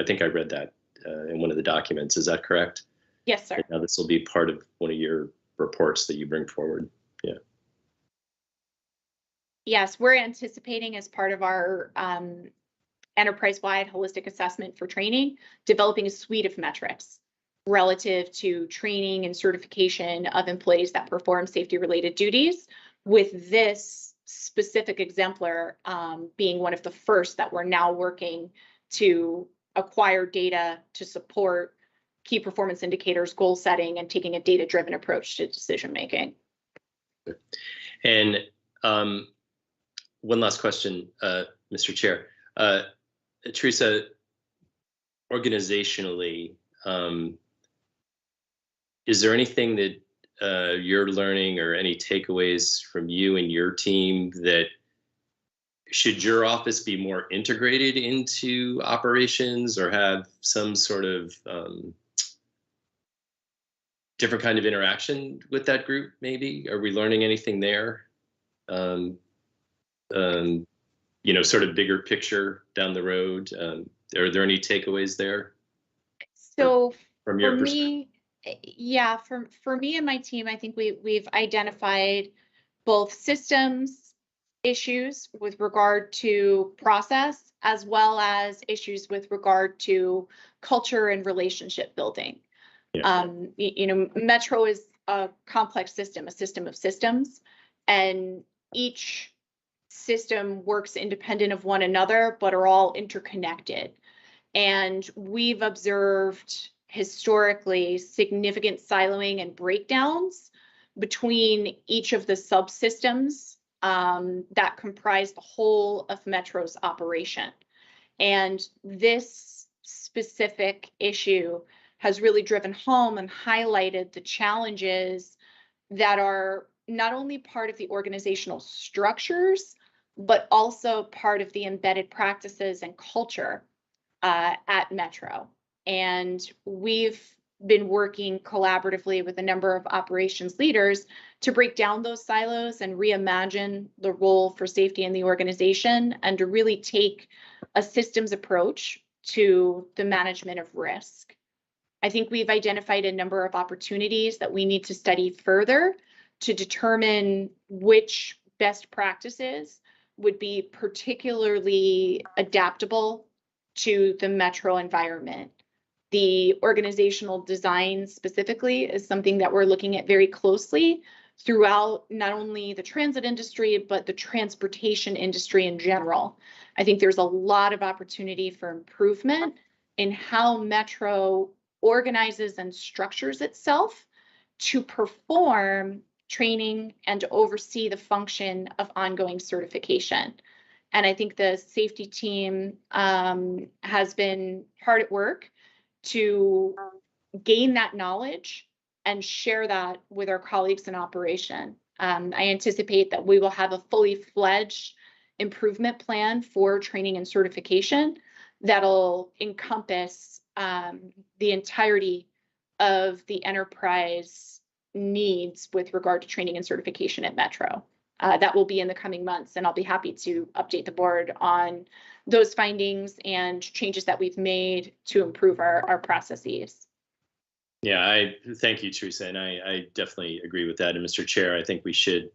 think I read that in one of the documents. Is that correct?
Yes, sir.
And now this will be part of one of your reports that you bring forward. Yeah.
Yes, we're anticipating as part of our enterprise-wide holistic assessment for training, developing a suite of metrics relative to training and certification of employees that perform safety-related duties, with this specific exemplar being one of the first that we're now working to acquire data to support key performance indicators, goal setting, and taking a data-driven approach to decision-making.
And one last question, Mr. Chair. Theresa, organizationally, is there anything that you're learning or any takeaways from you and your team that should your office be more integrated into operations or have some sort of different kind of interaction with that group? Maybe, are we learning anything there? You know, sort of bigger picture down the road. Are there any takeaways there?
So
from your
for
perspective?
me, yeah, for me and my team, I think we've identified both systems issues with regard to process, as well as issues with regard to culture and relationship building.
Yeah.
You know, Metro is a complex system, a system of systems, and each system works independent of one another, but are all interconnected. And we've observed historically significant siloing and breakdowns between each of the subsystems that comprise the whole of Metro's operation. And this specific issue has really driven home and highlighted the challenges that are not only part of the organizational structures, but also part of the embedded practices and culture at Metro. And we've been working collaboratively with a number of operations leaders to break down those silos and reimagine the role for safety in the organization, and to really take a systems approach to the management of risk. I think we've identified a number of opportunities that we need to study further to determine which best practices would be particularly adaptable to the Metro environment. The organizational design specifically is something that we're looking at very closely throughout not only the transit industry, but the transportation industry in general. I think there's a lot of opportunity for improvement in how Metro organizes and structures itself to perform training and to oversee the function of ongoing certification. And I think the safety team has been hard at work to gain that knowledge and share that with our colleagues in operation. I anticipate that we will have a fully fledged improvement plan for training and certification that'll encompass the entirety of the enterprise needs with regard to training and certification at Metro. That will be in the coming months, and I'll be happy to update the board on those findings and changes that we've made to improve our processes.
Yeah, I thank you, Theresa, and I definitely agree with that. And Mr. Chair, I think we should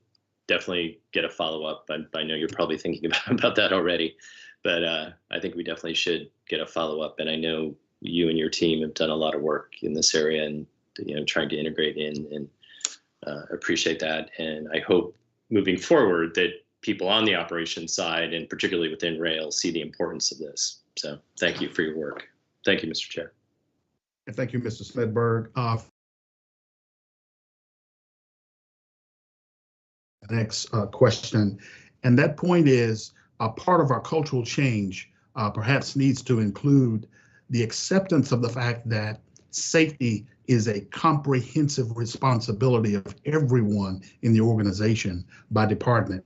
definitely get a follow-up. I know you're probably thinking about that already, but I think we definitely should get a follow-up. And I know you and your team have done a lot of work in this area, and trying to integrate in, and appreciate that. And I hope moving forward that people on the operations side, and particularly within rail, see the importance of this. So thank you for your work. Thank you, Mr. Chair.
And thank you, Mr. Smedberg. Next question, and that point is part of our cultural change perhaps needs to include the acceptance of the fact that safety is a comprehensive responsibility of everyone in the organization by department.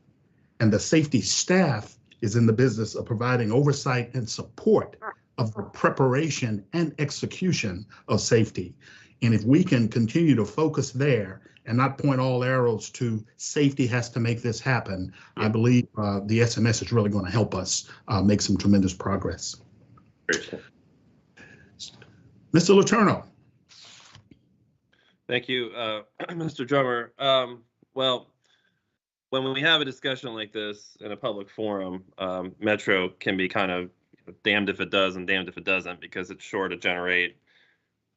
And the safety staff is in the business of providing oversight and support of the preparation and execution of safety. And if we can continue to focus there and not point all arrows to safety has to make this happen, I believe the SMS is really going to help us make some tremendous progress.
Great.
Mr. Letourneau.
Thank you, Mr. Drummer. Well, when we have a discussion like this in a public forum, Metro can be kind of damned if it does and damned if it doesn't, because it's sure to generate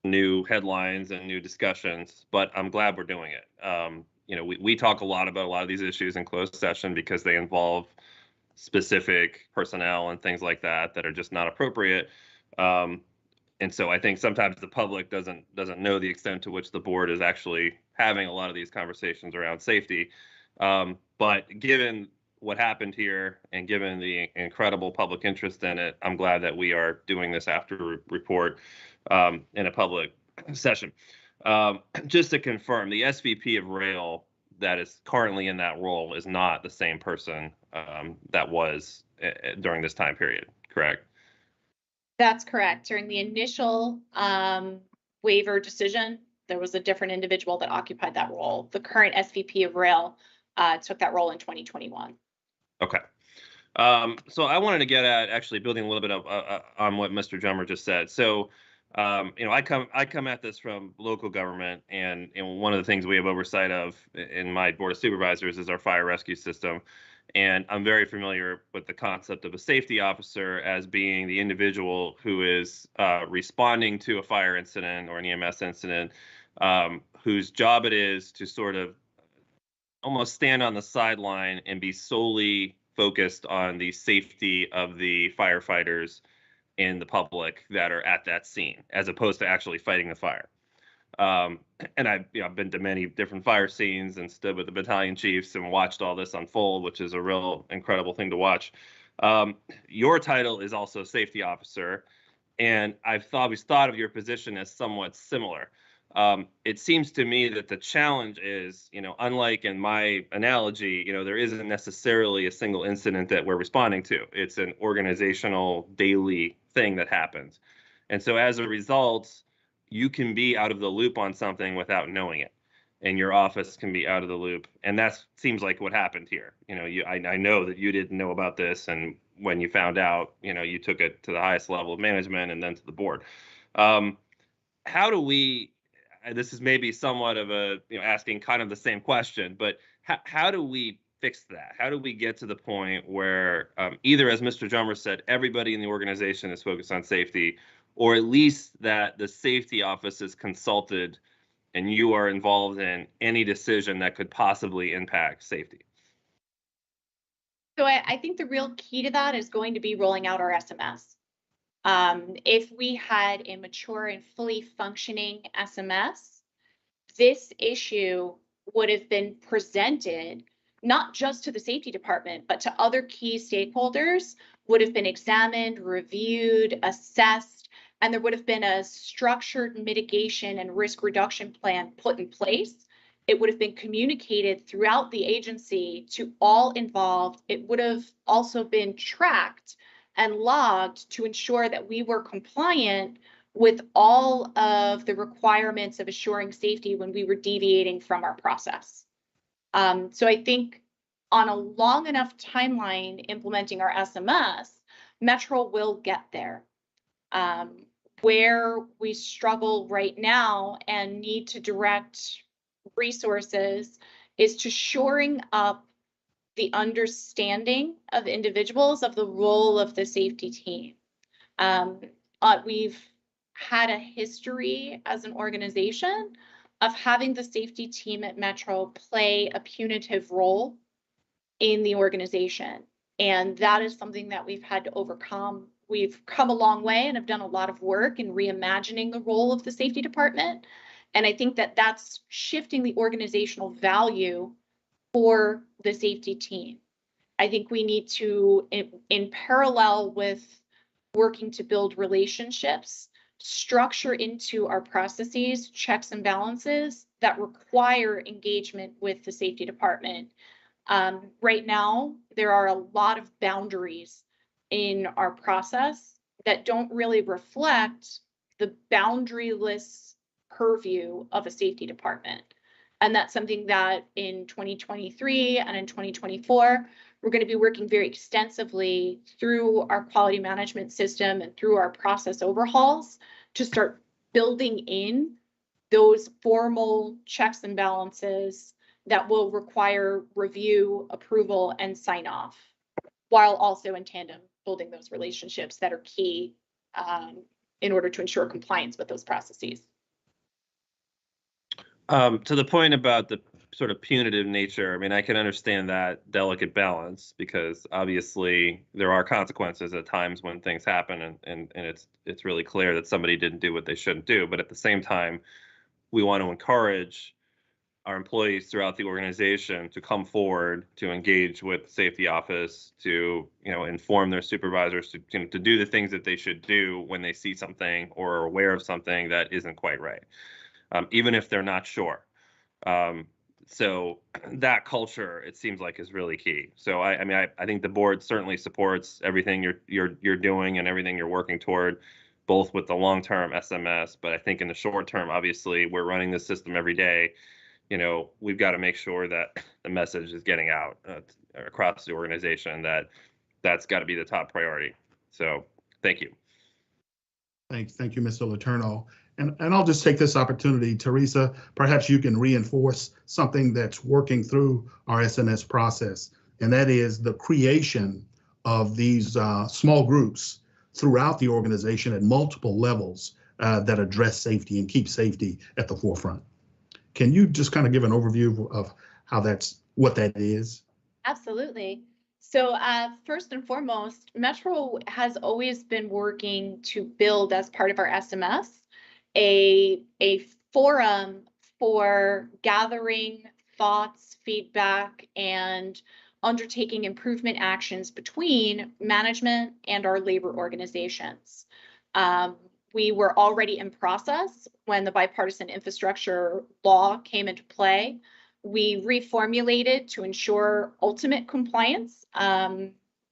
new headlines and new discussions, but I'm glad we're doing it. We talk a lot about a lot of these issues in closed session because they involve specific personnel and things like that are just not appropriate. And so I think sometimes the public doesn't know the extent to which the board is actually having a lot of these conversations around safety. But given what happened here and given the incredible public interest in it, I'm glad that we are doing this after report in a public session. Just to confirm, the SVP of Rail that is currently in that role is not the same person that was during this time period, correct?
That's correct. During the initial waiver decision, there was a different individual that occupied that role. The current SVP of Rail took that role in 2021.
Okay. So I wanted to get at actually building a little bit of on what Mr. Drummer just said. So, I come at this from local government, and one of the things we have oversight of in my board of supervisors is our fire rescue system. And I'm very familiar with the concept of a safety officer as being the individual who is responding to a fire incident or an EMS incident, whose job it is to sort of almost stand on the sideline and be solely focused on the safety of the firefighters and the public that are at that scene, as opposed to actually fighting the fire. And I've been to many different fire scenes and stood with the battalion chiefs and watched all this unfold, which is a real incredible thing to watch. Your title is also safety officer, and I've always thought of your position as somewhat similar. It seems to me that the challenge is, unlike in my analogy, there isn't necessarily a single incident that we're responding to. It's an organizational daily thing that happens. And so as a result, you can be out of the loop on something without knowing it, and your office can be out of the loop. And that seems like what happened here. I know that you didn't know about this, and when you found out, you took it to the highest level of management and then to the board. How do we? This is maybe somewhat of a asking kind of the same question, but how do we fix that? How do we get to the point where either, as Mr. Drummer said, everybody in the organization is focused on safety, or at least that the safety office is consulted and you are involved in any decision that could possibly impact safety?
So I think the real key to that is going to be rolling out our SMS. If we had a mature and fully functioning SMS, this issue would have been presented not just to the safety department, but to other key stakeholders, would have been examined, reviewed, assessed, and there would have been a structured mitigation and risk reduction plan put in place. It would have been communicated throughout the agency to all involved. It would have also been tracked and logged to ensure that we were compliant with all of the requirements of assuring safety when we were deviating from our process. So I think on a long enough timeline implementing our SMS, Metro will get there. Where we struggle right now and need to direct resources is to shoring up the understanding of individuals of the role of the safety team. We've had a history as an organization of having the safety team at Metro play a punitive role in the organization. And that is something that we've had to overcome. We've come a long way and have done a lot of work in reimagining the role of the safety department. And I think that that's shifting the organizational value for the safety team. I think we need to, in parallel with working to build relationships, structure into our processes, checks and balances that require engagement with the safety department. Right now, there are a lot of boundaries in our process that don't really reflect the boundaryless purview of a safety department. And that's something that in 2023 and in 2024, we're going to be working very extensively through our quality management system and through our process overhauls to start building in those formal checks and balances that will require review, approval, and sign off, while also in tandem building those relationships that are key in order to ensure compliance with those processes.
To the point about the sort of punitive nature, I mean, I can understand that delicate balance because obviously there are consequences at times when things happen, and it's really clear that somebody didn't do what they shouldn't do. But at the same time, we want to encourage our employees throughout the organization to come forward, to engage with the safety office, to inform their supervisors, to do the things that they should do when they see something or are aware of something that isn't quite right, even if they're not sure. So that culture, it seems like, is really key. So I think the board certainly supports everything you're doing and everything you're working toward, both with the long-term SMS, but I think in the short term, obviously, we're running this system every day. We've got to make sure that the message is getting out across the organization, that's got to be the top priority. So thank you.
Thank you, Mr. Letourneau. And I'll just take this opportunity, Theresa, perhaps you can reinforce something that's working through our SMS process, and that is the creation of these small groups throughout the organization at multiple levels that address safety and keep safety at the forefront. Can you just kind of give an overview of what that is?
Absolutely. So first and foremost, Metro has always been working to build, as part of our SMS, a forum for gathering thoughts, feedback, and undertaking improvement actions between management and our labor organizations. We were already in process when the bipartisan infrastructure law came into play. We reformulated to ensure ultimate compliance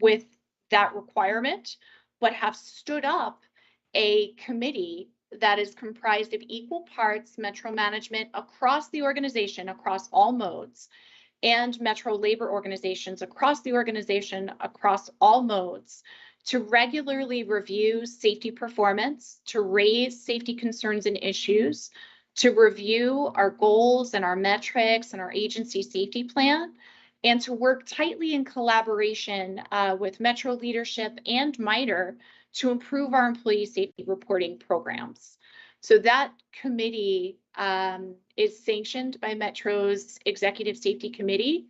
with that requirement, but have stood up a committee that is comprised of equal parts Metro management across the organization, across all modes, and Metro labor organizations across the organization, across all modes, to regularly review safety performance, to raise safety concerns and issues, to review our goals and our metrics and our agency safety plan, and to work tightly in collaboration with Metro leadership and MITRE to improve our employee safety reporting programs. So that committee is sanctioned by Metro's Executive Safety Committee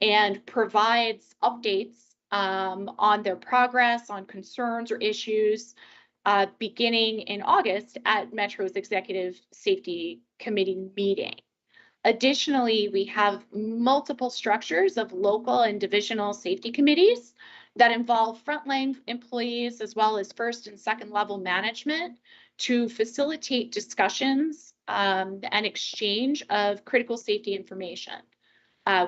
and provides updates on their progress, on concerns or issues, beginning in August at Metro's Executive Safety Committee meeting. Additionally, we have multiple structures of local and divisional safety committees that involve frontline employees as well as first and second level management to facilitate discussions and exchange of critical safety information.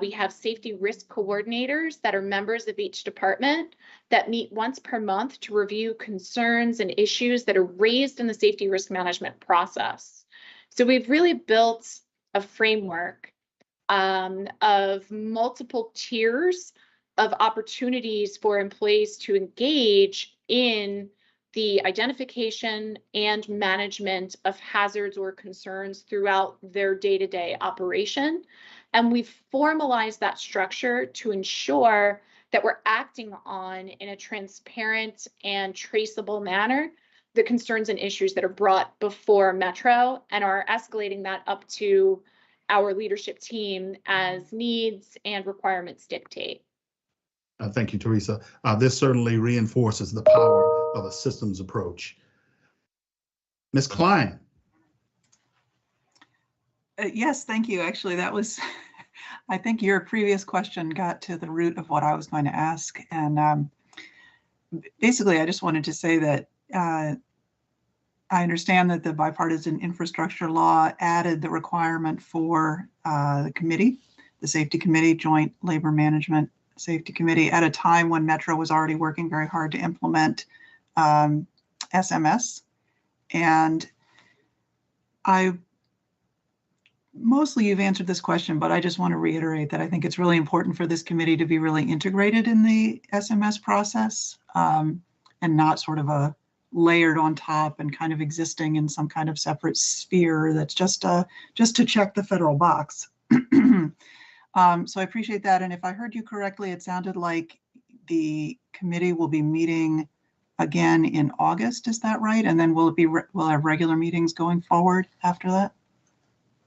We have safety risk coordinators that are members of each department that meet once per month to review concerns and issues that are raised in the safety risk management process. So we've really built a framework of multiple tiers of opportunities for employees to engage in the identification and management of hazards or concerns throughout their day-to-day operation. And we've formalized that structure to ensure that we're acting on, in a transparent and traceable manner, the concerns and issues that are brought before Metro, and are escalating that up to our leadership team as needs and requirements dictate.
Thank you, Theresa. This certainly reinforces the power of a systems approach. Ms. Klein.
Yes, thank you. Actually, that was, I think your previous question got to the root of what I was going to ask. And basically, I just wanted to say that I understand that the bipartisan infrastructure law added the requirement for the committee, the Safety Committee, Joint Labor Management Safety Committee, at a time when Metro was already working very hard to implement SMS. And mostly you've answered this question, but I just want to reiterate that I think it's really important for this committee to be really integrated in the SMS process, and not sort of a layered on top and kind of existing in some kind of separate sphere that's just to check the federal box. So I appreciate that. And if I heard you correctly, it sounded like the committee will be meeting again in August. Is that right? And then we'll have regular meetings going forward after that?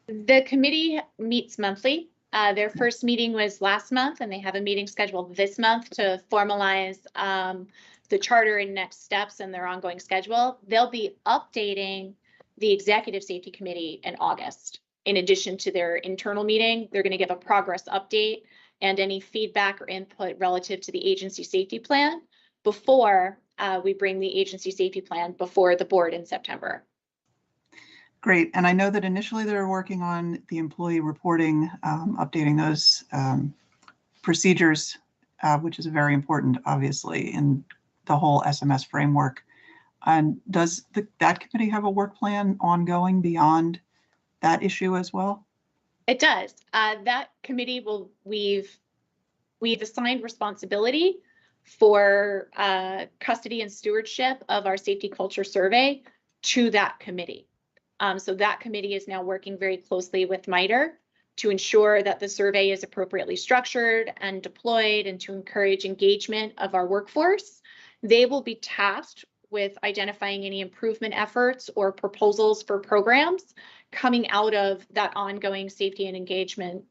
The committee meets monthly. Their first meeting was last month, and they have a meeting scheduled this month to formalize the charter and next steps in their ongoing schedule. They'll be updating the Executive Safety Committee in August. In addition to their internal meeting, they're going to give a progress update and any feedback or input relative to the agency safety plan before we bring the agency safety plan before the board in September.
Great. And I know that initially they were working on the employee reporting, updating those procedures, which is very important, obviously, in the whole SMS framework. And does that committee have a work plan ongoing beyond that issue as well?
It does. That committee we've assigned responsibility for custody and stewardship of our safety culture survey to that committee. So that committee is now working very closely with MITRE to ensure that the survey is appropriately structured and deployed, and to encourage engagement of our workforce. They will be tasked with identifying any improvement efforts or proposals for programs coming out of that ongoing safety and engagement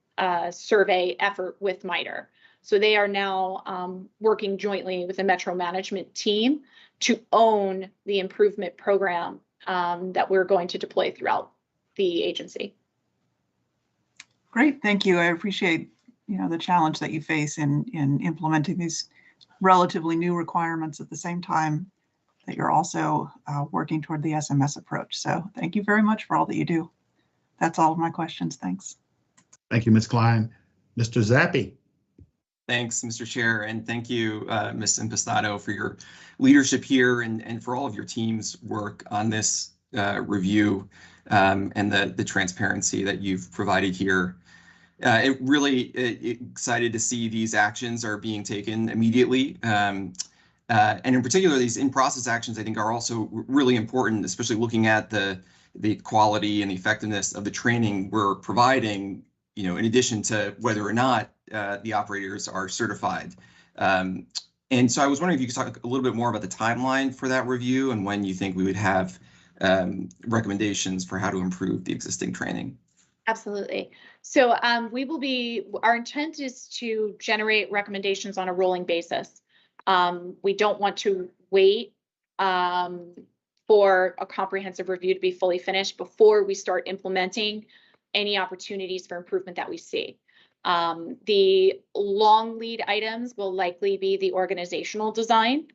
survey effort with MITRE. So they are now working jointly with the Metro management team to own the improvement program that we're going to deploy throughout the agency.
Great, thank you. I appreciate the challenge that you face in implementing these relatively new requirements at the same time that you're also working toward the SMS approach. So thank you very much for all that you do. That's all of my questions. Thanks.
Thank you, Ms. Klein. Mr. Zappi.
Thanks, Mr. Chair, and thank you, Ms. Impastato, for your leadership here and for all of your team's work on this review and the transparency that you've provided here. It really excited to see these actions are being taken immediately. And in particular, these in-process actions, I think, are also really important, especially looking at the quality and the effectiveness of the training we're providing, in addition to whether or not the operators are certified. And so I was wondering if you could talk a little bit more about the timeline for that review and when you think we would have recommendations for how to improve the existing training.
Absolutely. So our intent is to generate recommendations on a rolling basis. We don't want to wait for a comprehensive review to be fully finished before we start implementing any opportunities for improvement that we see. The long lead items will likely be the organizational design,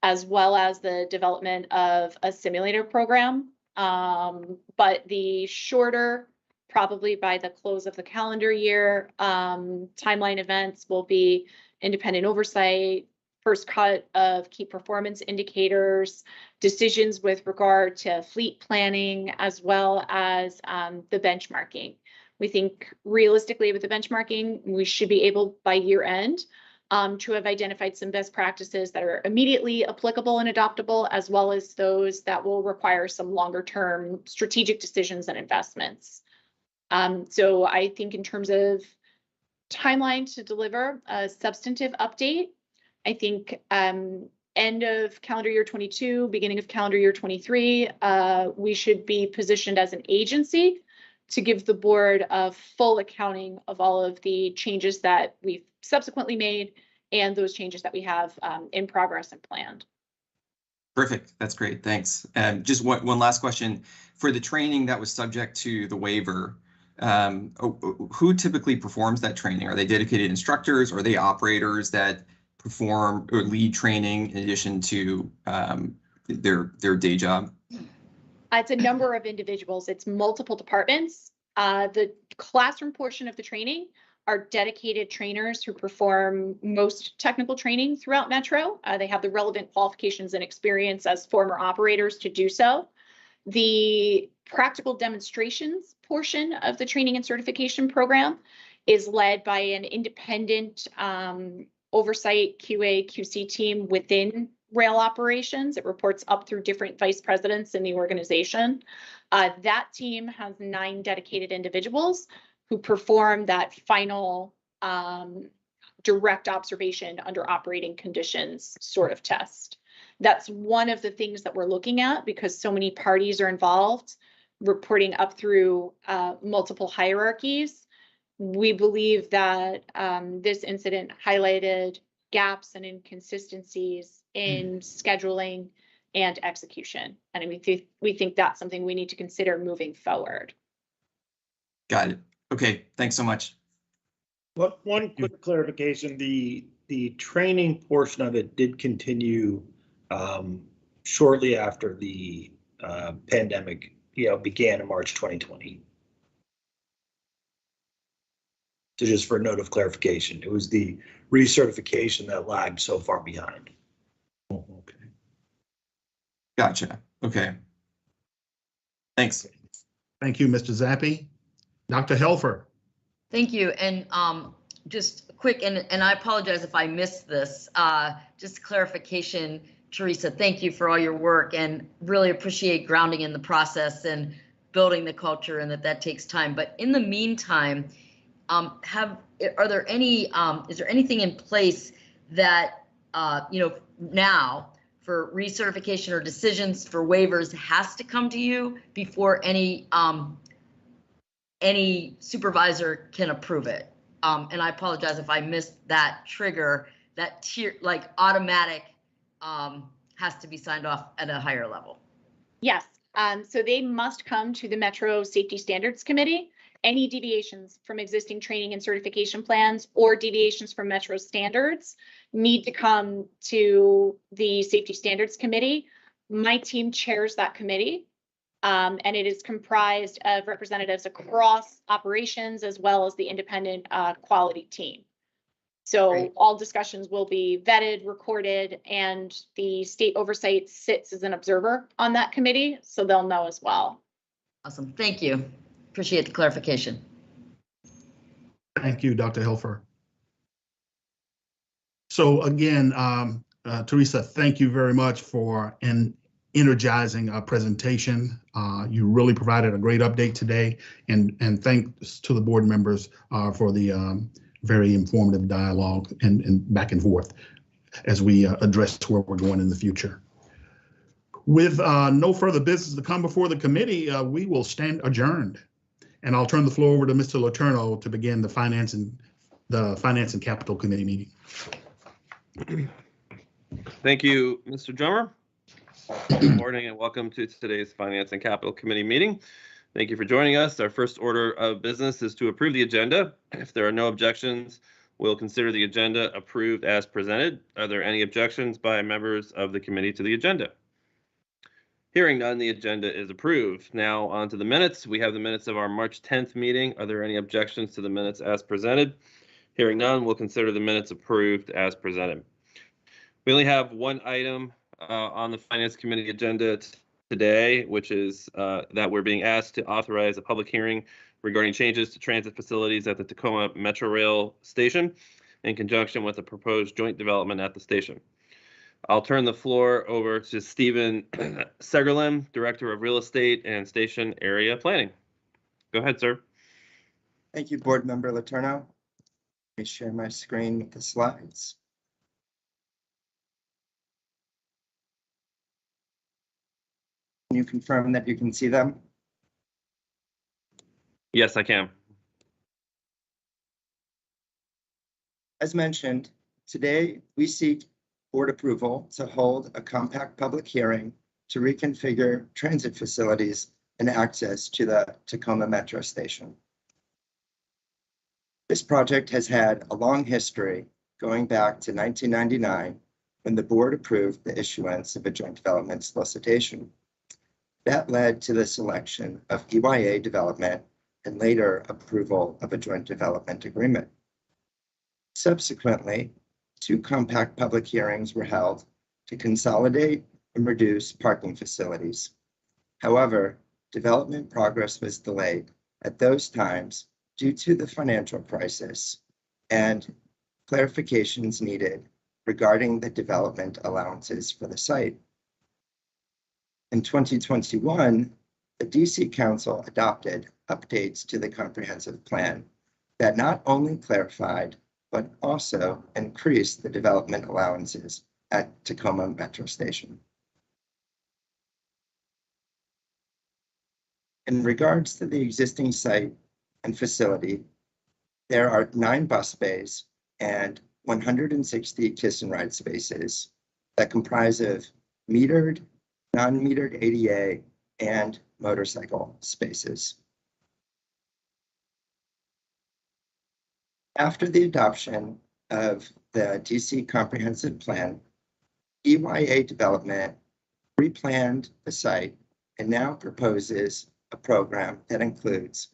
as well as the development of a simulator program. But the shorter probably by the close of the calendar year. Timeline events will be independent oversight, first cut of key performance indicators, decisions with regard to fleet planning, as well as the benchmarking. We think realistically with the benchmarking, we should be able by year end to have identified some best practices that are immediately applicable and adoptable, as well as those that will require some longer term strategic decisions and investments. So I think in terms of timeline to deliver a substantive update, I think end of calendar year 22, beginning of calendar year 23, we should be positioned as an agency to give the board a full accounting of all of the changes that we've subsequently made and those changes that we have in progress and planned.
Perfect. That's great. Thanks. Just one last question. For the training that was subject to the waiver, who typically performs that training? Are they dedicated instructors? Or are they operators that perform or lead training in addition to their day job?
It's a number of individuals. It's multiple departments. The classroom portion of the training are dedicated trainers who perform most technical training throughout Metro. They have the relevant qualifications and experience as former operators to do so. The practical demonstrations portion of the training and certification program is led by an independent oversight QA QC team within rail operations. It reports up through different vice presidents in the organization. That team has 9 dedicated individuals who perform that final direct observation under operating conditions sort of test. That's one of the things that we're looking at because so many parties are involved, reporting up through multiple hierarchies. We believe that this incident highlighted gaps and inconsistencies in scheduling and execution. And we think that's something we need to consider moving forward.
Got it. Okay, thanks so much.
Well, one quick clarification, the training portion of it did continue shortly after the pandemic began in March 2020. So just for a note of clarification, it was the recertification that lagged so far behind.
Oh, okay.
Gotcha. Okay. Thanks.
Thank you, Mr. Zappi. Dr. Helfer.
Thank you. And just quick, and I apologize if I missed this, just clarification, Theresa, thank you for all your work and really appreciate grounding in the process and building the culture and that takes time. But in the meantime, is there anything in place that, now for recertification or decisions for waivers has to come to you before any supervisor can approve it? And I apologize if I missed that trigger, that tier, like automatic has to be signed off at a higher level.
Yes, so they must come to the Metro Safety Standards Committee. Any deviations from existing training and certification plans or deviations from Metro standards need to come to the Safety Standards Committee. My team chairs that committee, and it is comprised of representatives across operations as well as the independent quality team. So
Great.
All discussions will be vetted, recorded, and the state oversight sits as an observer on that committee, so they'll know as well.
Awesome, thank you. Appreciate the clarification.
Thank you, Dr. Helfer. So again, Theresa, thank you very much for an energizing presentation. You really provided a great update today, and thanks to the board members for the very informative dialogue and back and forth as we address where we're going in the future. With no further business to come before the committee, we will stand adjourned. And I'll turn the floor over to Mr. Letourneau to begin the Finance and Capital Committee meeting.
Thank you, Mr. Drummer. Good morning and welcome to today's Finance and Capital Committee meeting. Thank you for joining us. Our first order of business is to approve the agenda. If there are no objections, we'll consider the agenda approved as presented. Are there any objections by members of the committee to the agenda? Hearing none, the agenda is approved. Now on to the minutes. We have the minutes of our March 10th meeting. Are there any objections to the minutes as presented? Hearing none, we'll consider the minutes approved as presented. We only have one item on the Finance Committee agenda today, which is that we're being asked to authorize a public hearing regarding changes to transit facilities at the Tacoma Metrorail station in conjunction with the proposed joint development at the station. I'll turn the floor over to Stephen Segerlim, Director of Real Estate and Station Area Planning. Go ahead, sir.
Thank you, Board Member Letourneau. Let me share my screen with the slides. Can you confirm that you can see them?
Yes, I can.
As mentioned, today we seek Board approval to hold a compact public hearing to reconfigure transit facilities and access to the Tacoma Metro Station. This project has had a long history going back to 1999 when the Board approved the issuance of a joint development solicitation. That led to the selection of EYA development and later approval of a joint development agreement. Subsequently, 2 compact public hearings were held to consolidate and reduce parking facilities. However, development progress was delayed at those times due to the financial crisis and clarifications needed regarding the development allowances for the site. In 2021, the DC Council adopted updates to the comprehensive plan that not only clarified but also increased the development allowances at Tacoma Metro Station. In regards to the existing site and facility, there are 9 bus bays and 160 kiss and ride spaces that comprise of metered, non-metered ADA, and motorcycle spaces. After the adoption of the DC Comprehensive Plan, EYA Development replanned the site and now proposes a program that includes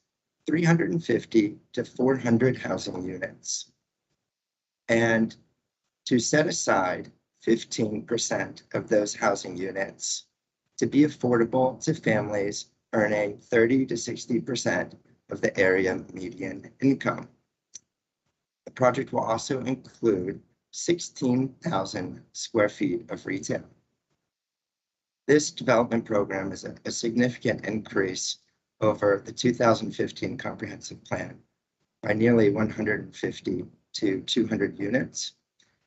350 to 400 housing units and to set aside 15% of those housing units to be affordable to families earning 30 to 60% of the area median income. The project will also include 16,000 square feet of retail. This development program is a significant increase over the 2015 comprehensive plan by nearly 150 to 200 units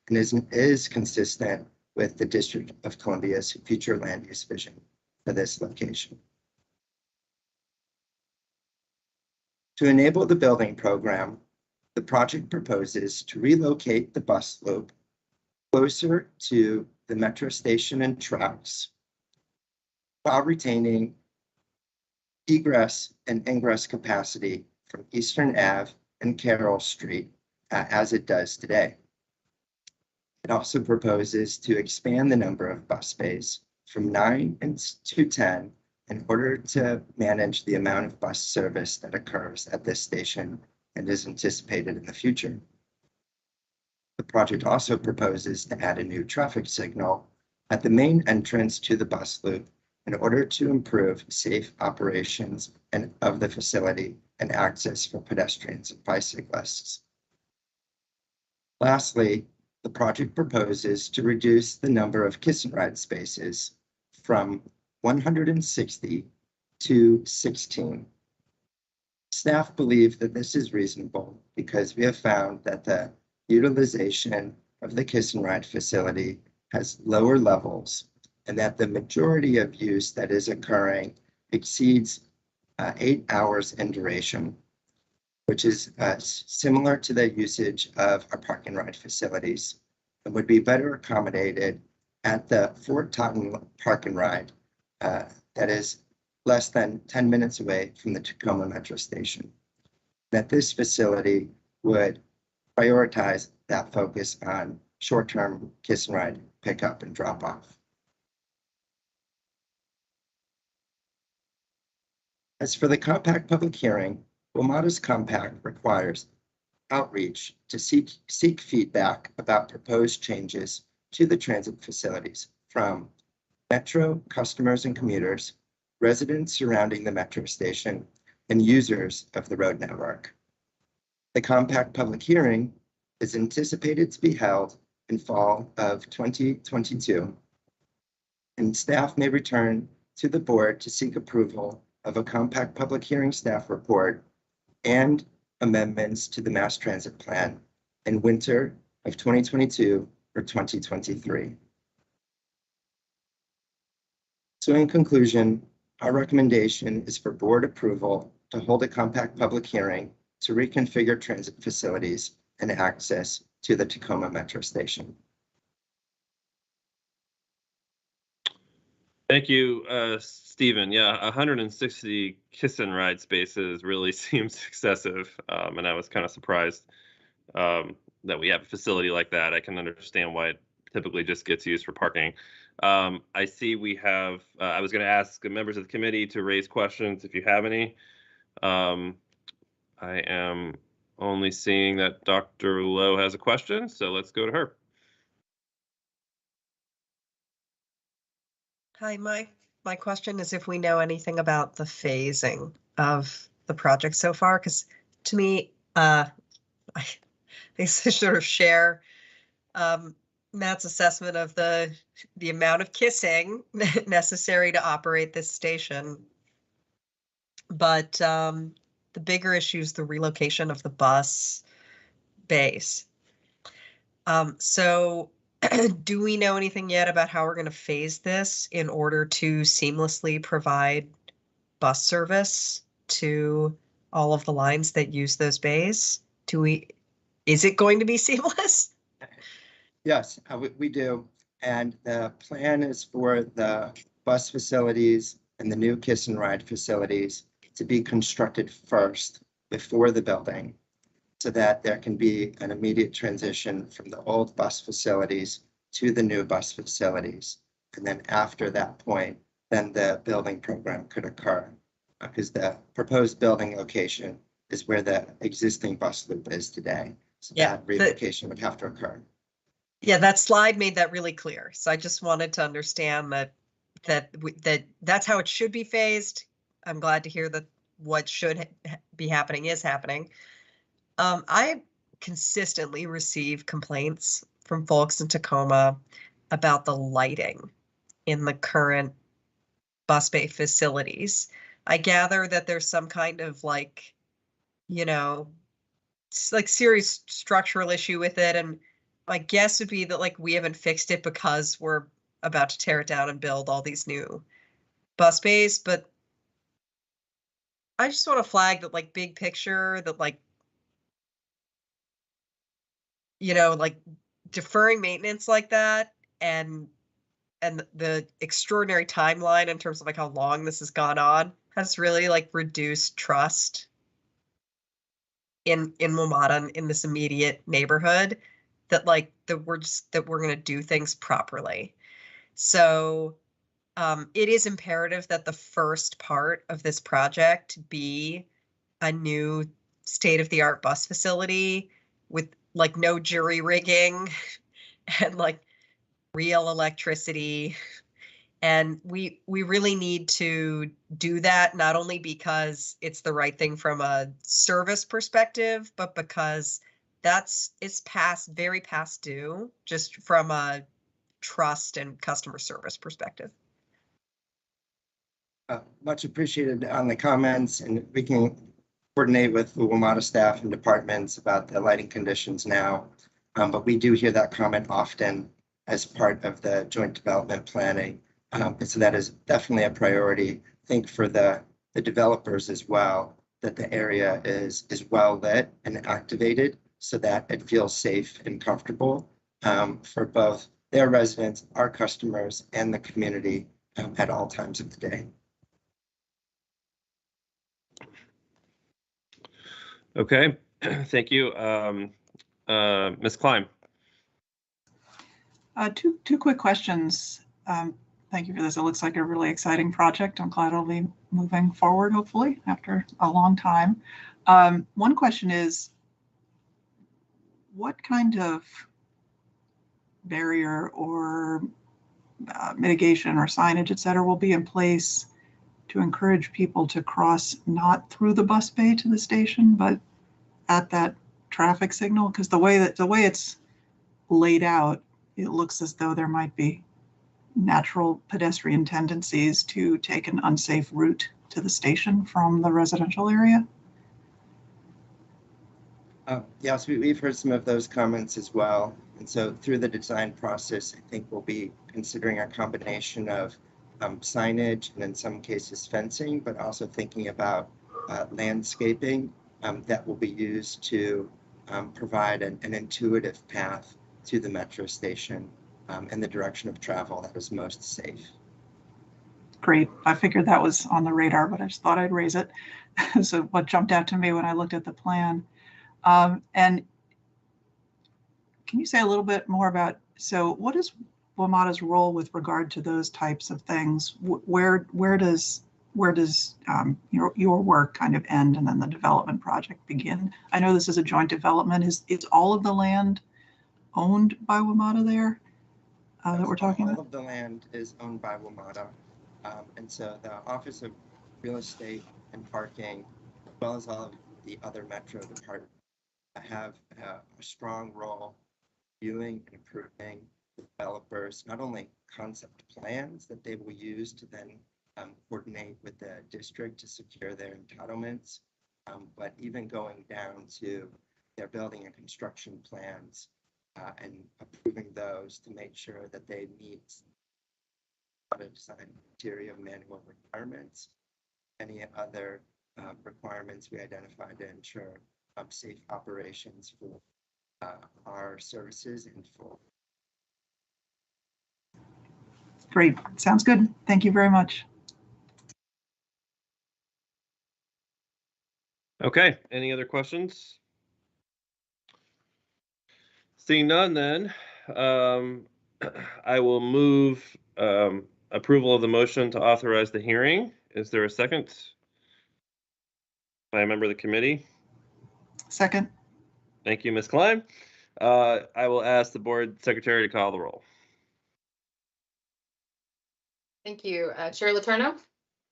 and is consistent with the District of Columbia's future land use vision for this location. To enable the building program, the project proposes to relocate the bus loop closer to the metro station and tracks while retaining egress and ingress capacity from Eastern Ave and Carroll Street as it does today. It also proposes to expand the number of bus bays from 9 to 10 in order to manage the amount of bus service that occurs at this station and is anticipated in the future. The project also proposes to add a new traffic signal at the main entrance to the bus loop in order to improve safe operations of the facility and access for pedestrians and bicyclists. Lastly, the project proposes to reduce the number of kiss and ride spaces from 160 to 16. Staff believe that this is reasonable because we have found that the utilization of the kiss and ride facility has lower levels and that the majority of use that is occurring exceeds 8 hours in duration, which is similar to the usage of our park and ride facilities and would be better accommodated at the Fort Totten Park and Ride that is less than 10 minutes away from the Tacoma Metro Station. That this facility would prioritize that focus on short-term kiss and ride pickup and drop off. As for the compact public hearing, WMATA's compact requires outreach to seek feedback about proposed changes to the transit facilities from Metro customers and commuters, residents surrounding the Metro station, and users of the road network. The compact public hearing is anticipated to be held in fall of 2022, and staff may return to the board to seek approval of a compact public hearing staff report and amendments to the mass transit plan in winter of 2022 or 2023. So in conclusion, our recommendation is for board approval to hold a compact public hearing to reconfigure transit facilities and access to the Tacoma Metro Station.
Thank you, Stephen. Yeah, 160 kiss and ride spaces really seems excessive, and I was kind of surprised that we have a facility like that. I can understand why it typically just gets used for parking. I see we have, I was going to ask the members of the committee to raise questions if you have any. I am only seeing that Dr. Lowe has a question, so let's go to her.
Hi, my question is if we know anything about the phasing of the project so far, because to me, they sort of share Matt's assessment of the amount of kissing necessary to operate this station. But the bigger issue is the relocation of the bus base. So do we know anything yet about how we're going to phase this in order to seamlessly provide bus service to all of the lines that use those bays? Is it going to be seamless?
Yes, we do. And the plan is for the bus facilities and the new kiss and ride facilities to be constructed first before the building, so that there can be an immediate transition from the old bus facilities to the new bus facilities. And then after that point, then the building program could occur, because the proposed building location is where the existing bus loop is today. So
Yeah,
that relocation would have to occur.
Yeah, that slide made that really clear. So I just wanted to understand that's how it should be phased. I'm glad to hear that what should be happening is happening. I consistently receive complaints from folks in Tacoma about the lighting in the current bus bay facilities. I gather that there's some kind of serious structural issue with it. And my guess would be that we haven't fixed it because we're about to tear it down and build all these new bus bays. But I just want to flag that big picture that deferring maintenance like that and the extraordinary timeline in terms of how long this has gone on has really reduced trust in WMATA in this immediate neighborhood that we're going to do things properly. So it is imperative that the first part of this project be a new state-of-the-art bus facility with no jury rigging and real electricity. And we really need to do that, not only because it's the right thing from a service perspective, but because it's very past due, just from a trust and customer service perspective.
Much appreciated on the comments, and we can coordinate with the WMATA staff and departments about the lighting conditions now. But we do hear that comment often as part of the joint development planning. So that is definitely a priority. I think for the developers as well, that the area is well lit and activated so that it feels safe and comfortable for both their residents, our customers, and the community at all times of the day.
Okay, thank you. Ms. Klein.
Two quick questions. Thank you for this. It looks like a really exciting project. I'm glad it'll be moving forward, hopefully, after a long time. One question is, what kind of barrier or mitigation or signage, et cetera, will be in place to encourage people to cross not through the bus bay to the station, but at that traffic signal? Because the way it's laid out, it looks as though there might be natural pedestrian tendencies to take an unsafe route to the station from the residential area.
Yes, we've heard some of those comments as well. And so through the design process, I think we'll be considering a combination of signage and in some cases fencing, but also thinking about landscaping that will be used to provide an intuitive path to the metro station in the direction of travel that is most safe.
Great. I figured that was on the radar, but I just thought I'd raise it. So what jumped out to me when I looked at the plan. And can you say a little bit more about, so what is WMATA's role with regard to those types of things? Where does your work kind of end and then the development project begin? I know this is a joint development. Is all of the land owned by WMATA there that we're talking about?
All of the land is owned by WMATA. And so the Office of Real Estate and Parking, as well as all of the other Metro departments, have a strong role viewing and approving developers, not only concept plans that they will use to then coordinate with the district to secure their entitlements, but even going down to their building and construction plans and approving those to make sure that they meet design criteria, manual requirements, any other requirements we identify to ensure safe operations for our services and for.
Great. Sounds good. Thank you very much.
Okay, any other questions? Seeing none, then I will move approval of the motion to authorize the hearing. Is there a second by a member of the committee?
Second.
Thank you, Ms. Klein. I will ask the board secretary to call the roll.
Thank you. Chair Letourneau?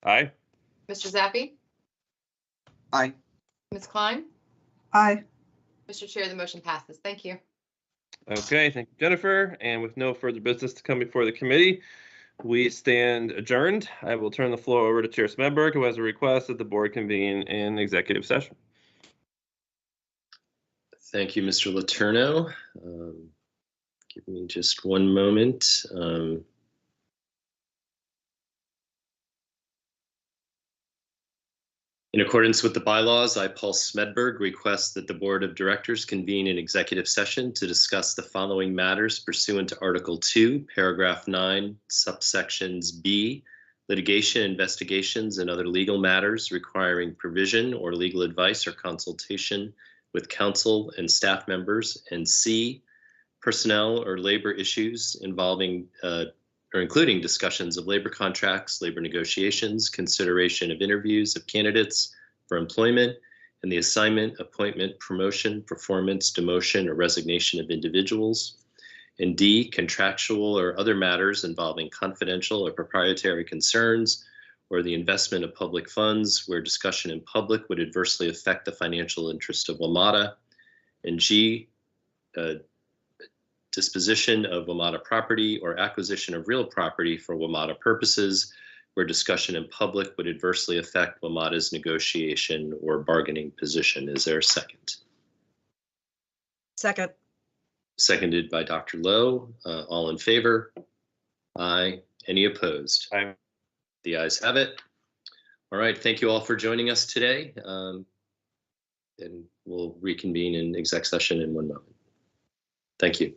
Aye.
Mr. Zappi?
Aye.
Ms. Klein?
Aye.
Mr. Chair, the motion passes. Thank you.
Okay, thank you, Jennifer. And with no further business to come before the committee, we stand adjourned. I will turn the floor over to Chair Smedberg, who has a request that the board convene in executive session.
Thank you, Mr. Letourneau. Give me just one moment. In accordance with the bylaws, I, Paul Smedberg, request that the Board of Directors convene an executive session to discuss the following matters pursuant to Article 2, Paragraph 9, subsections B, litigation, investigations, and other legal matters requiring provision or legal advice or consultation with counsel and staff members, and C, personnel or labor issues involving or including discussions of labor contracts, labor negotiations, consideration of interviews of candidates for employment, and the assignment, appointment, promotion, performance, demotion, or resignation of individuals. And D, contractual or other matters involving confidential or proprietary concerns or the investment of public funds where discussion in public would adversely affect the financial interest of WMATA. And G, disposition of WMATA property or acquisition of real property for WMATA purposes where discussion in public would adversely affect WMATA's negotiation or bargaining position. Is there a second?
Second.
Seconded by Dr. Lowe. All in favor? Aye. Any opposed?
Aye.
The ayes have it. All right. Thank you all for joining us today. And we'll reconvene in exec session in one moment. Thank you.